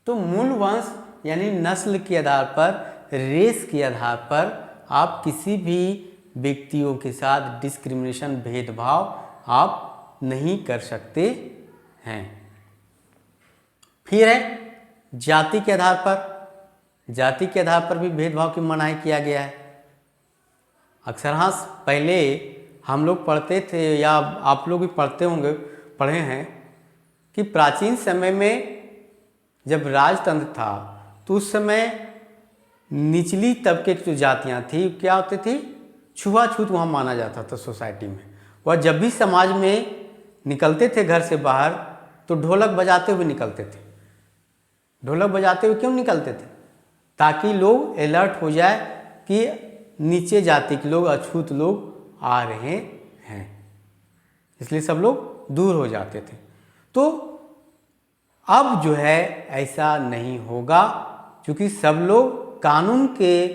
तो मूल वंश यानी नस्ल के आधार पर, रेस के आधार पर आप किसी भी व्यक्तियों के साथ डिस्क्रिमिनेशन, भेदभाव आप नहीं कर सकते हैं। फिर है जाति के आधार पर। जाति के आधार पर भी भेदभाव की मनाही किया गया है। अक्षरांश पहले हम लोग पढ़ते थे या आप लोग भी पढ़ते होंगे, पढ़े हैं कि प्राचीन समय में जब राजतंत्र था तो उस समय निचली तबके की जो जातियाँ थी क्या होती थी, छुआछूत वहाँ माना जाता था सोसाइटी में। वह जब भी समाज में निकलते थे घर से बाहर तो ढोलक बजाते हुए निकलते थे। ढोलक बजाते हुए क्यों निकलते थे? ताकि लोग अलर्ट हो जाए कि नीचे जाति के लोग, अछूत लोग आ रहे हैं, इसलिए सब लोग दूर हो जाते थे। तो अब जो है ऐसा नहीं होगा, क्योंकि सब लोग कानून के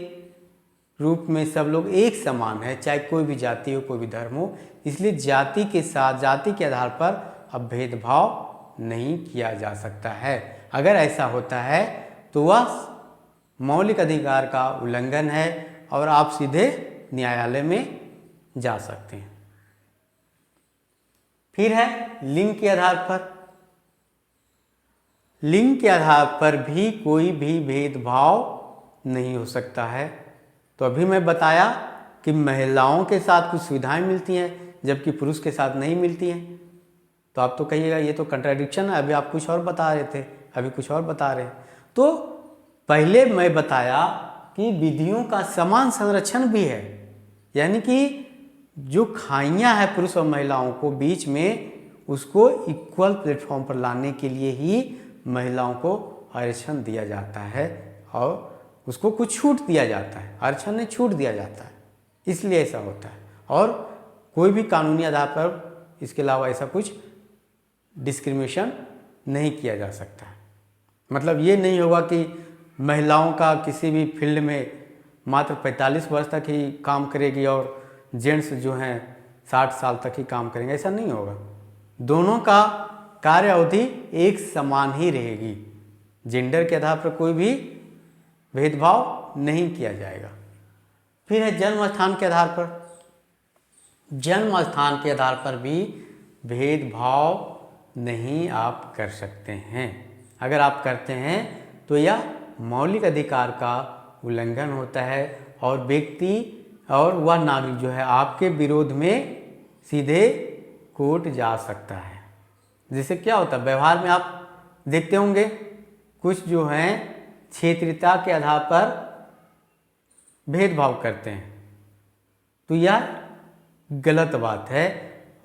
रूप में सब लोग एक समान है, चाहे कोई भी जाति हो, कोई भी धर्म हो। इसलिए जाति के साथ, जाति के आधार पर अब भेदभाव नहीं किया जा सकता है। अगर ऐसा होता है तो वह मौलिक अधिकार का उल्लंघन है और आप सीधे न्यायालय में जा सकते हैं। फिर है लिंग के आधार पर। लिंग के आधार पर भी कोई भी भेदभाव नहीं हो सकता है। तो अभी मैं बताया कि महिलाओं के साथ कुछ सुविधाएं मिलती हैं जबकि पुरुष के साथ नहीं मिलती हैं। तो आप तो कहिएगा ये तो कंट्राडिक्शन है, अभी आप कुछ और बता रहे थे, अभी कुछ और बता रहे हैं। तो पहले मैं बताया कि विधियों का समान संरक्षण भी है, यानी कि जो खाइयाँ हैं पुरुष और महिलाओं को बीच में, उसको इक्वल प्लेटफॉर्म पर लाने के लिए ही महिलाओं को आरक्षण दिया जाता है और उसको कुछ छूट दिया जाता है। आरक्षण ने छूट दिया जाता है, इसलिए ऐसा होता है। और कोई भी कानूनी आधार पर इसके अलावा ऐसा कुछ डिस्क्रिमिनेशन नहीं किया जा सकता है। मतलब ये नहीं होगा कि महिलाओं का किसी भी फील्ड में मात्र 45 वर्ष तक ही काम करेगी और जेंट्स जो हैं 60 साल तक ही काम करेंगे, ऐसा नहीं होगा। दोनों का कार्य अवधि एक समान ही रहेगी। जेंडर के आधार पर कोई भी भेदभाव नहीं किया जाएगा। फिर है जन्म स्थान के आधार पर। जन्म स्थान के आधार पर भी भेदभाव नहीं आप कर सकते हैं। अगर आप करते हैं तो यह मौलिक अधिकार का उल्लंघन होता है और व्यक्ति और वह नागरिक जो है आपके विरोध में सीधे कोर्ट जा सकता है। जैसे क्या होता है व्यवहार में आप देखते होंगे, कुछ जो हैं क्षेत्रीयता के आधार पर भेदभाव करते हैं, तो यह गलत बात है।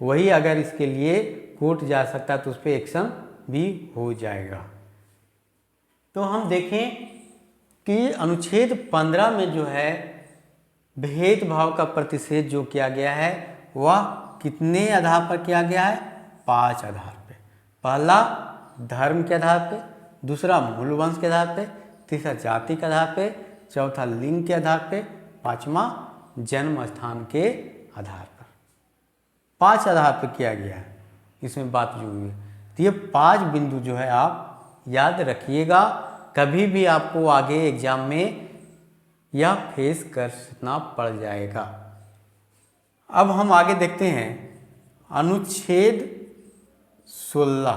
वही अगर इसके लिए कोर्ट जा सकता है तो उस पर एक्शन भी हो जाएगा। तो हम देखें कि अनुच्छेद 15 में जो है भेदभाव का प्रतिषेध जो किया गया है वह कितने आधार पर किया गया है? 5 आधार पे। पहला धर्म के आधार पे, दूसरा मूल वंश के आधार पे, तीसरा जाति के आधार पे, चौथा लिंग के आधार पे, पांचवा जन्म स्थान के आधार पर। 5 आधार पर किया गया है, इसमें बात जो हुई है। तो ये 5 बिंदु जो है आप याद रखिएगा, कभी भी आपको आगे एग्जाम में यह फेस करना पड़ जाएगा। अब हम आगे देखते हैं अनुच्छेद 16।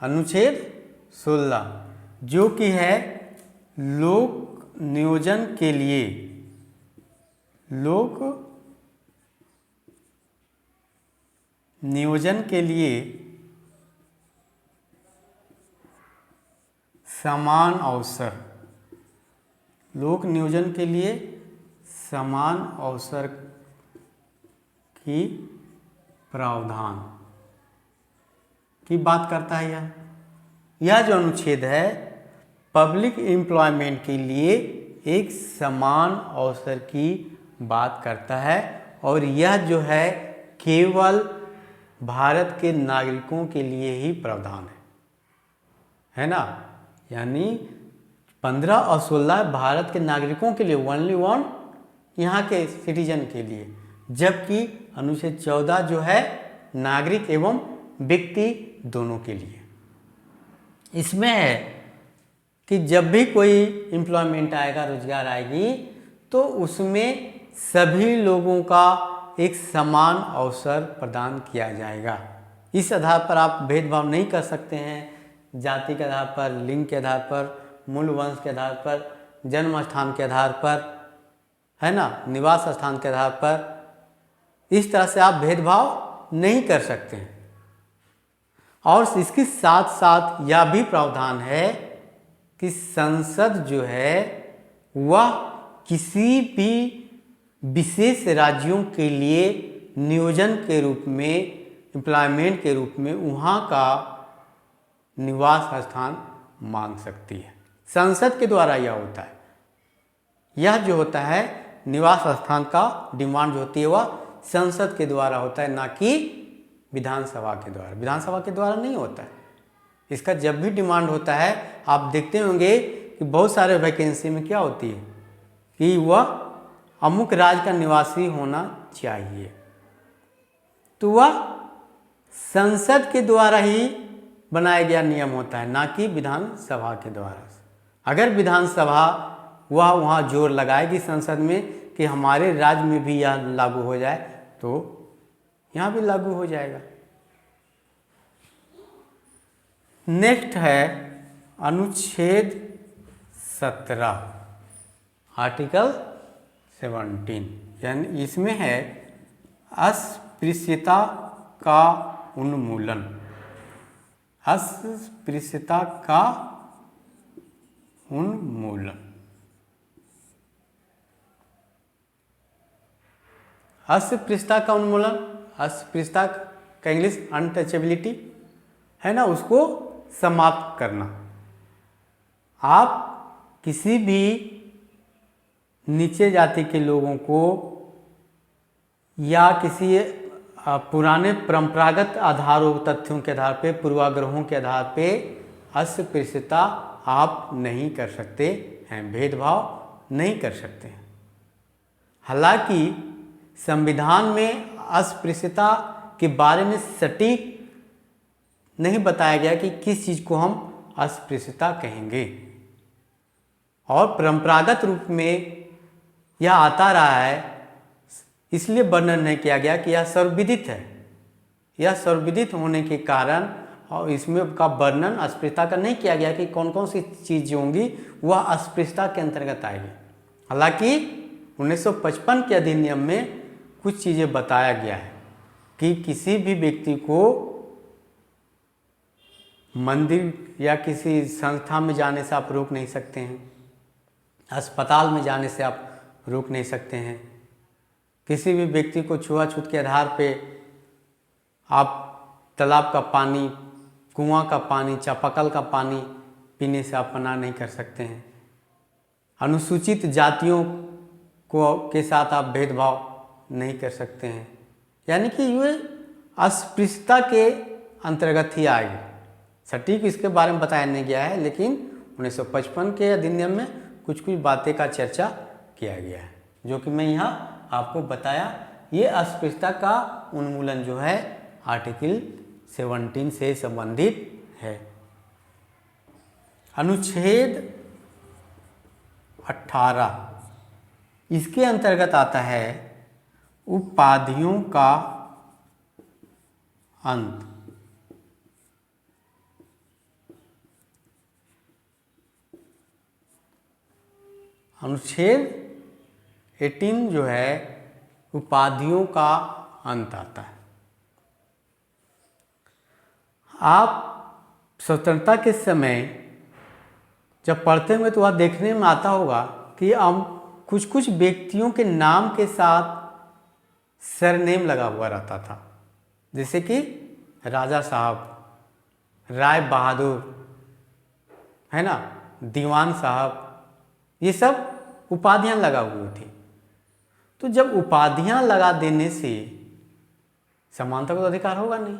अनुच्छेद 16 जो कि है लोक नियोजन के लिए, लोक नियोजन के लिए समान अवसर, लोक नियोजन के लिए समान अवसर की प्रावधान की बात करता है। यह जो अनुच्छेद है पब्लिक एम्प्लॉयमेंट के लिए एक समान अवसर की बात करता है और यह जो है केवल भारत के नागरिकों के लिए ही प्रावधान है ना। यानी 15 और 16 भारत के नागरिकों के लिए, ओनली वन यहाँ के सिटीजन के लिए, जबकि अनुच्छेद 14 जो है नागरिक एवं व्यक्ति दोनों के लिए। इसमें है कि जब भी कोई एम्प्लॉयमेंट आएगा, रोजगार आएगी, तो उसमें सभी लोगों का एक समान अवसर प्रदान किया जाएगा। इस आधार पर आप भेदभाव नहीं कर सकते हैं। जाति के आधार पर, लिंग के आधार पर, मूल वंश के आधार पर, जन्म स्थान के आधार पर, है ना, निवास स्थान के आधार पर, इस तरह से आप भेदभाव नहीं कर सकते हैं। और इसके साथ साथ यह भी प्रावधान है कि संसद जो है वह किसी भी विशेष राज्यों के लिए नियोजन के रूप में, एम्प्लॉयमेंट के रूप में वहाँ का निवास स्थान मांग सकती है। संसद के द्वारा यह होता है। यह जो होता है निवास स्थान का डिमांड जो होती है वह संसद के द्वारा होता है, ना कि विधानसभा के द्वारा। विधानसभा के द्वारा नहीं होता है। इसका जब भी डिमांड होता है, आप देखते होंगे कि बहुत सारे वैकेंसी में क्या होती है कि वह अमुक राज्य का निवासी होना चाहिए, तो वह संसद के द्वारा ही बनाया गया नियम होता है, ना कि विधानसभा के द्वारा। अगर विधानसभा वह वहाँ जोर लगाएगी संसद में कि हमारे राज्य में भी यह लागू हो जाए, तो यहाँ भी लागू हो जाएगा। नेक्स्ट है अनुच्छेद 17, आर्टिकल 17, यानी इसमें है अस्पृश्यता का उन्मूलन। अस्पृश्यता का उन्मूलन। अस्पृश्यता का उन्मूलन, अस्पृश्यता का इंग्लिश अनटचेबिलिटी है ना, उसको समाप्त करना। आप किसी भी नीचे जाति के लोगों को या किसी पुराने परंपरागत आधारों, तथ्यों के आधार पे, पूर्वाग्रहों के आधार पे अस्पृश्यता आप नहीं कर सकते हैं, भेदभाव नहीं कर सकते हैं। हालांकि संविधान में अस्पृश्यता के बारे में सटीक नहीं बताया गया कि किस चीज़ को हम अस्पृश्यता कहेंगे, और परंपरागत रूप में यह आता रहा है, इसलिए वर्णन नहीं किया गया कि यह सर्वविदित है। यह सर्वविदित होने के कारण और इसमें का वर्णन अस्पृश्यता का नहीं किया गया कि कौन कौन सी चीज़ होंगी वह अस्पृश्यता के अंतर्गत आएगी। हालांकि 1955 के अधिनियम में कुछ चीज़ें बताया गया है कि किसी भी व्यक्ति को मंदिर या किसी संस्था में जाने से आप रोक नहीं सकते हैं, अस्पताल में जाने से आप रोक नहीं सकते हैं, किसी भी व्यक्ति को छुआछूत के आधार पे आप तालाब का पानी, कुआं का पानी, चापाकल का पानी पीने से आप मना नहीं कर सकते हैं। अनुसूचित जातियों को के साथ आप भेदभाव नहीं कर सकते हैं, यानी कि ये अस्पृश्यता के अंतर्गत ही आएगी। सटीक इसके बारे में बताया नहीं गया है, लेकिन 1955 के अधिनियम में कुछ कुछ बातें का चर्चा किया गया है, जो कि मैं यहाँ आपको बताया। ये अस्पृश्यता का उन्मूलन जो है आर्टिकल 17 से संबंधित है। अनुच्छेद 18 इसके अंतर्गत आता है उपाधियों का अंत। अनुच्छेद 18 जो है उपाधियों का अंत आता है। आप स्वतंत्रता के समय जब पढ़ते हुए तो वह देखने में आता होगा कि हम कुछ कुछ व्यक्तियों के नाम के साथ सरनेम लगा हुआ रहता था, जैसे कि राजा साहब, राय बहादुर, है ना, दीवान साहब, ये सब उपाधियां लगा हुई थी। तो जब उपाधियां लगा देने से समानता का अधिकार होगा नहीं।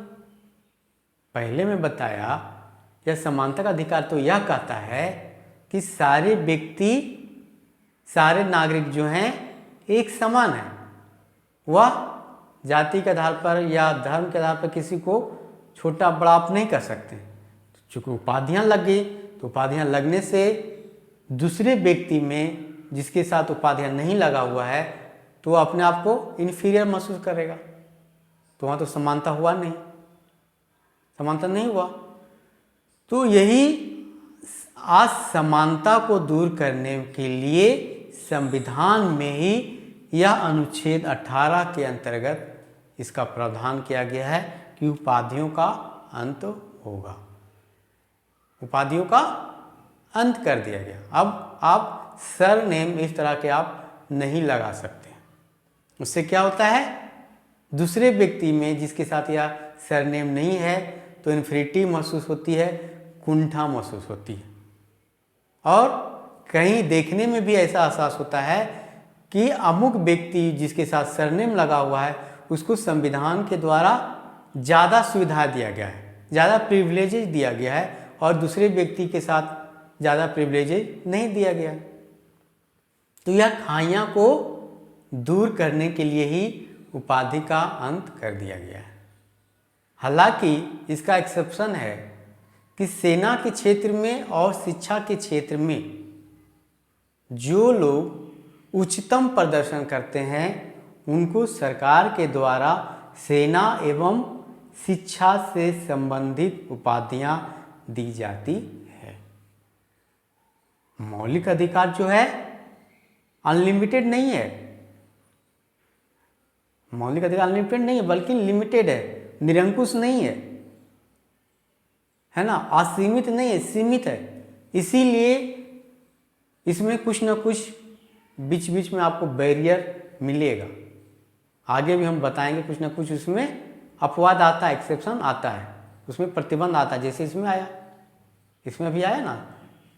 पहले मैं बताया यह समानता का अधिकार तो यह कहता है कि सारे व्यक्ति, सारे नागरिक जो हैं एक समान हैं। वह जाति के आधार पर या धर्म के आधार पर किसी को छोटा बड़ा आप नहीं कर सकते। चूँकि उपाधियां लग गई तो उपाधियां लगने से दूसरे व्यक्ति में जिसके साथ उपाधियां नहीं लगा हुआ है तो वो अपने आप को इन्फीरियर महसूस करेगा, तो वहाँ तो समानता हुआ नहीं, समानता नहीं हुआ। तो यही असमानता को दूर करने के लिए संविधान में ही यह अनुच्छेद 18 के अंतर्गत इसका प्रावधान किया गया है कि उपाधियों का अंत होगा, उपाधियों का अंत कर दिया गया। अब आप सरनेम इस तरह के आप नहीं लगा सकते। उससे क्या होता है, दूसरे व्यक्ति में जिसके साथ यह सरनेम नहीं है तो इन्फिनिटी महसूस होती है, कुंठा महसूस होती है, और कहीं देखने में भी ऐसा एहसास होता है कि अमुक व्यक्ति जिसके साथ सरनेम लगा हुआ है उसको संविधान के द्वारा ज़्यादा सुविधा दिया गया है, ज़्यादा प्रिविलेजेज दिया गया है, और दूसरे व्यक्ति के साथ ज़्यादा प्रिविलेजेज नहीं दिया गया। तो यह खाइयाँ को दूर करने के लिए ही उपाधि का अंत कर दिया गया है। हालांकि इसका एक्सेप्शन है कि सेना के क्षेत्र में और शिक्षा के क्षेत्र में जो लोग उच्चतम प्रदर्शन करते हैं उनको सरकार के द्वारा सेना एवं शिक्षा से संबंधित उपाधियां दी जाती है। मौलिक अधिकार जो है अनलिमिटेड नहीं है, मौलिक अधिकार अनलिमिटेड नहीं है बल्कि लिमिटेड है, निरंकुश नहीं है ना, असीमित नहीं है, सीमित है। इसीलिए इसमें कुछ ना कुछ बीच बीच में आपको बैरियर मिलेगा, आगे भी हम बताएंगे। कुछ ना कुछ उसमें अपवाद आता है, एक्सेप्शन आता है, उसमें प्रतिबंध आता है, जैसे इसमें आया, इसमें भी आया ना,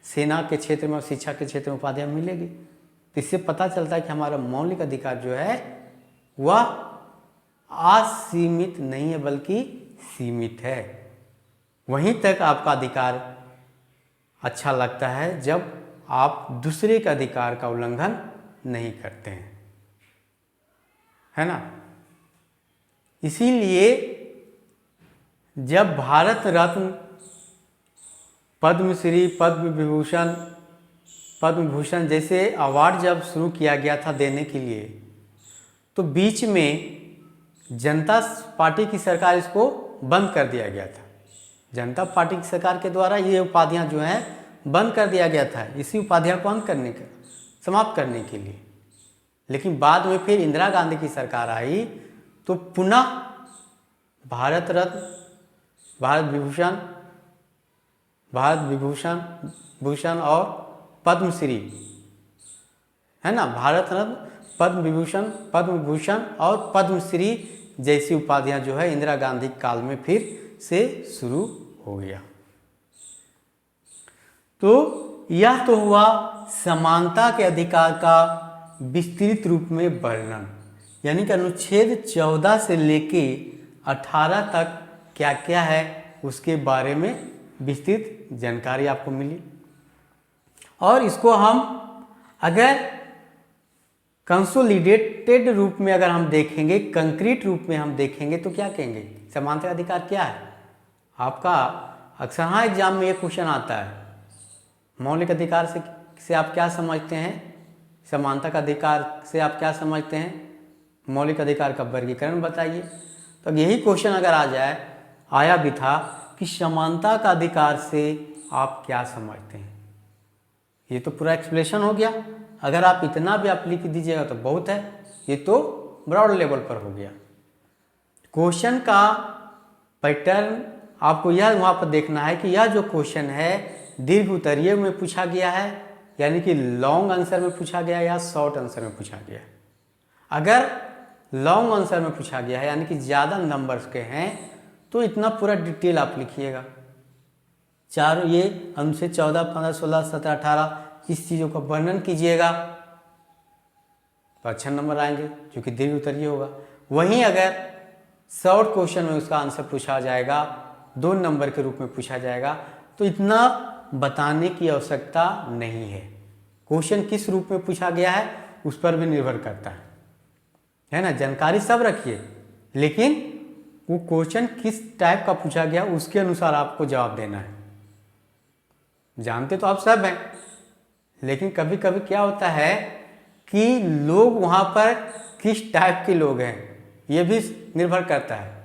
सेना के क्षेत्र में और शिक्षा के क्षेत्र में उपाधियाँ मिलेगी। तो इससे पता चलता है कि हमारा मौलिक अधिकार जो है वह असीमित नहीं है बल्कि सीमित है। वहीं तक आपका अधिकार अच्छा लगता है जब आप दूसरे के अधिकार का उल्लंघन नहीं करते हैं, है ना। इसीलिए जब भारत रत्न, पद्मश्री, पद्म विभूषण, पद्म भूषण जैसे अवार्ड जब शुरू किया गया था देने के लिए, तो बीच में जनता पार्टी की सरकार इसको बंद कर दिया गया था। जनता पार्टी की सरकार के द्वारा ये उपाधियां जो हैं बंद कर दिया गया था, इसी उपाधियां को अंत करने का, समाप्त करने के लिए। लेकिन बाद में फिर इंदिरा गांधी की सरकार आई तो पुनः भारत रत्न, भारत विभूषण भूषण और पद्मश्री, है ना, भारत रत्न, पद्म विभूषण, पद्म भूषण और पद्मश्री जैसी उपाधियां जो है इंदिरा गांधी काल में फिर से शुरू हो गया। तो यह तो हुआ समानता के अधिकार का विस्तृत रूप में वर्णन, यानी कि अनुच्छेद 14 से लेके 18 तक क्या क्या है उसके बारे में विस्तृत जानकारी आपको मिली। और इसको हम अगर कंसोलिडेटेड रूप में अगर हम देखेंगे, कंक्रीट रूप में हम देखेंगे तो क्या कहेंगे, समानता का अधिकार क्या है। आपका अक्सर हाँ एग्जाम में ये क्वेश्चन आता है, मौलिक अधिकार से आप क्या समझते हैं, समानता का अधिकार से आप क्या समझते हैं, मौलिक अधिकार का वर्गीकरण बताइए। तो यही क्वेश्चन अगर आ जाए, आया भी था कि समानता का अधिकार से आप क्या समझते हैं, ये तो पूरा एक्सप्लेनेशन हो गया। अगर आप इतना भी आप लिख दीजिएगा तो बहुत है, ये तो ब्रॉड लेवल पर हो गया। क्वेश्चन का पैटर्न आपको यह वहाँ पर देखना है कि यह जो क्वेश्चन है दीर्घ उत्तरीय में पूछा गया है, यानी कि लॉन्ग आंसर में पूछा गया या शॉर्ट आंसर में पूछा गया। अगर लॉन्ग आंसर में पूछा गया है यानी कि ज़्यादा नंबर्स के हैं तो इतना पूरा डिटेल आप लिखिएगा, चारों ये अनुच्छेद 14, 15, 16, 17, 18 इस चीज़ों का वर्णन कीजिएगा तो अच्छा नंबर आएंगे, जो कि दीर्घ उत्तरीय होगा। वहीं अगर शॉर्ट क्वेश्चन में उसका आंसर पूछा जाएगा, 2 नंबर के रूप में पूछा जाएगा, तो इतना बताने की आवश्यकता नहीं है। क्वेश्चन किस रूप में पूछा गया है उस पर भी निर्भर करता है ना। जानकारी सब रखिए, लेकिन वो क्वेश्चन किस टाइप का पूछा गया उसके अनुसार आपको जवाब देना है। जानते तो आप सब हैं, लेकिन कभी कभी क्या होता है कि लोग वहाँ पर किस टाइप के लोग हैं, ये भी निर्भर करता है।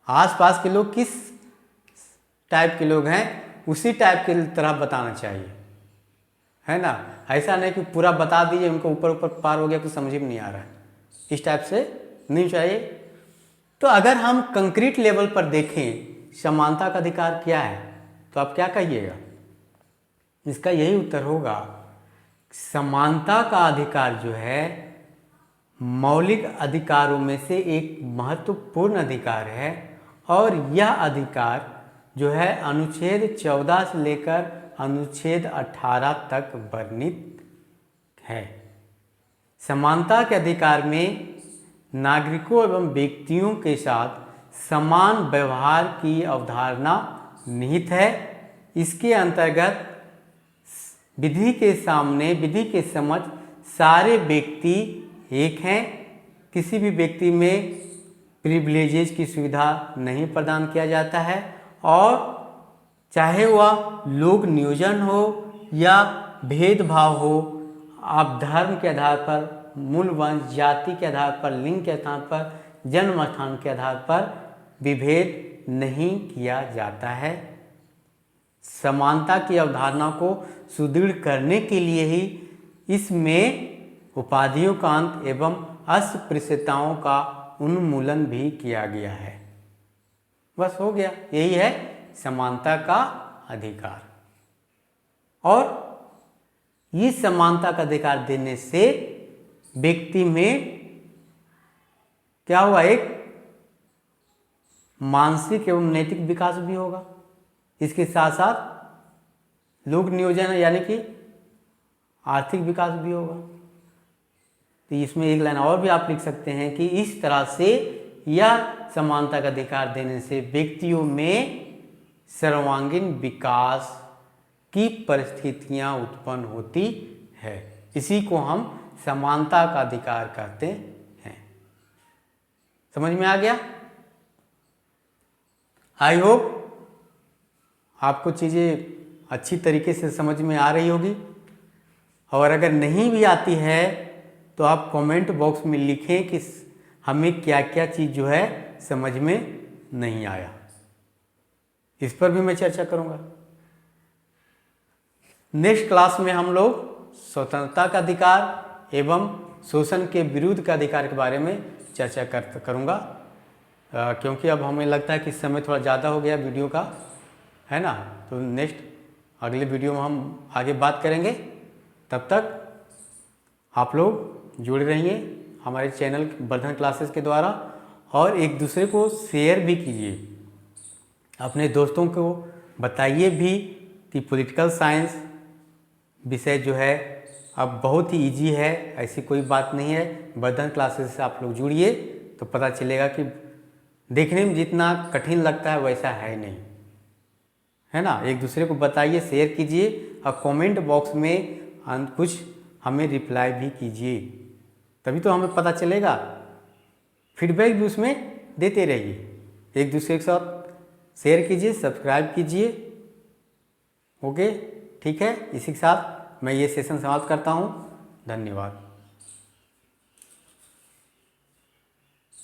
आसपास के लोग किस टाइप के लोग हैं उसी टाइप के तरह बताना चाहिए, है ना। ऐसा नहीं कि पूरा बता दीजिए उनको ऊपर ऊपर पार हो गया, कुछ समझ में नहीं आ रहा है, इस टाइप से नहीं चाहिए। तो अगर हम कंक्रीट लेवल पर देखें समानता का अधिकार क्या है, तो आप क्या कहिएगा? इसका यही उत्तर होगा, समानता का अधिकार जो है मौलिक अधिकारों में से एक महत्वपूर्ण अधिकार है और यह अधिकार जो है अनुच्छेद 14 से लेकर अनुच्छेद 18 तक वर्णित है। समानता के अधिकार में नागरिकों एवं व्यक्तियों के साथ समान व्यवहार की अवधारणा निहित है। इसके अंतर्गत विधि के सामने, विधि के समक्ष सारे व्यक्ति एक हैं। किसी भी व्यक्ति में प्रिविलेजेस की सुविधा नहीं प्रदान किया जाता है और चाहे वह लोक नियोजन हो या भेदभाव हो, आप धर्म के आधार पर, मूल वंश, जाति के आधार पर, लिंग के आधार पर, जन्म स्थान के आधार पर विभेद नहीं किया जाता है। समानता की अवधारणा को सुदृढ़ करने के लिए ही इसमें उपाधियों का अंत एवं अस्पृश्यताओं का उन्मूलन भी किया गया है। बस हो गया, यही है समानता का अधिकार। और इस समानता का अधिकार देने से व्यक्ति में क्या हुआ? एक मानसिक एवं नैतिक विकास भी होगा। इसके साथ साथ लोक नियोजन यानी कि आर्थिक विकास भी होगा। तो इसमें एक लाइन और भी आप लिख सकते हैं कि इस तरह से यह समानता का अधिकार देने से व्यक्तियों में सर्वांगीण विकास की परिस्थितियां उत्पन्न होती है। इसी को हम समानता का अधिकार कहते हैं। समझ में आ गया? आई होप आपको चीज़ें अच्छी तरीके से समझ में आ रही होगी। और अगर नहीं भी आती है तो आप कमेंट बॉक्स में लिखें कि हमें क्या क्या चीज़ जो है समझ में नहीं आया। इस पर भी मैं चर्चा करूँगा। नेक्स्ट क्लास में हम लोग स्वतंत्रता का अधिकार एवं शोषण के विरुद्ध का अधिकार के बारे में चर्चा करूँगा, क्योंकि अब हमें लगता है कि समय थोड़ा ज़्यादा हो गया वीडियो का, है ना। तो नेक्स्ट अगले वीडियो में हम आगे बात करेंगे। तब तक आप लोग जुड़े रहिए हमारे चैनल वर्धन क्लासेस के द्वारा और एक दूसरे को शेयर भी कीजिए। अपने दोस्तों को बताइए भी कि पॉलिटिकल साइंस विषय जो है अब बहुत ही इजी है, ऐसी कोई बात नहीं है। वर्धन क्लासेस से आप लोग जुड़िए तो पता चलेगा कि देखने में जितना कठिन लगता है वैसा है नहीं, है ना। एक दूसरे को बताइए, शेयर कीजिए और कमेंट बॉक्स में कुछ हमें रिप्लाई भी कीजिए, तभी तो हमें पता चलेगा। फीडबैक भी उसमें देते रहिए। एक दूसरे के साथ शेयर कीजिए, सब्सक्राइब कीजिए। ओके, ठीक है। इसी के साथ मैं ये सेशन समाप्त करता हूँ। धन्यवाद।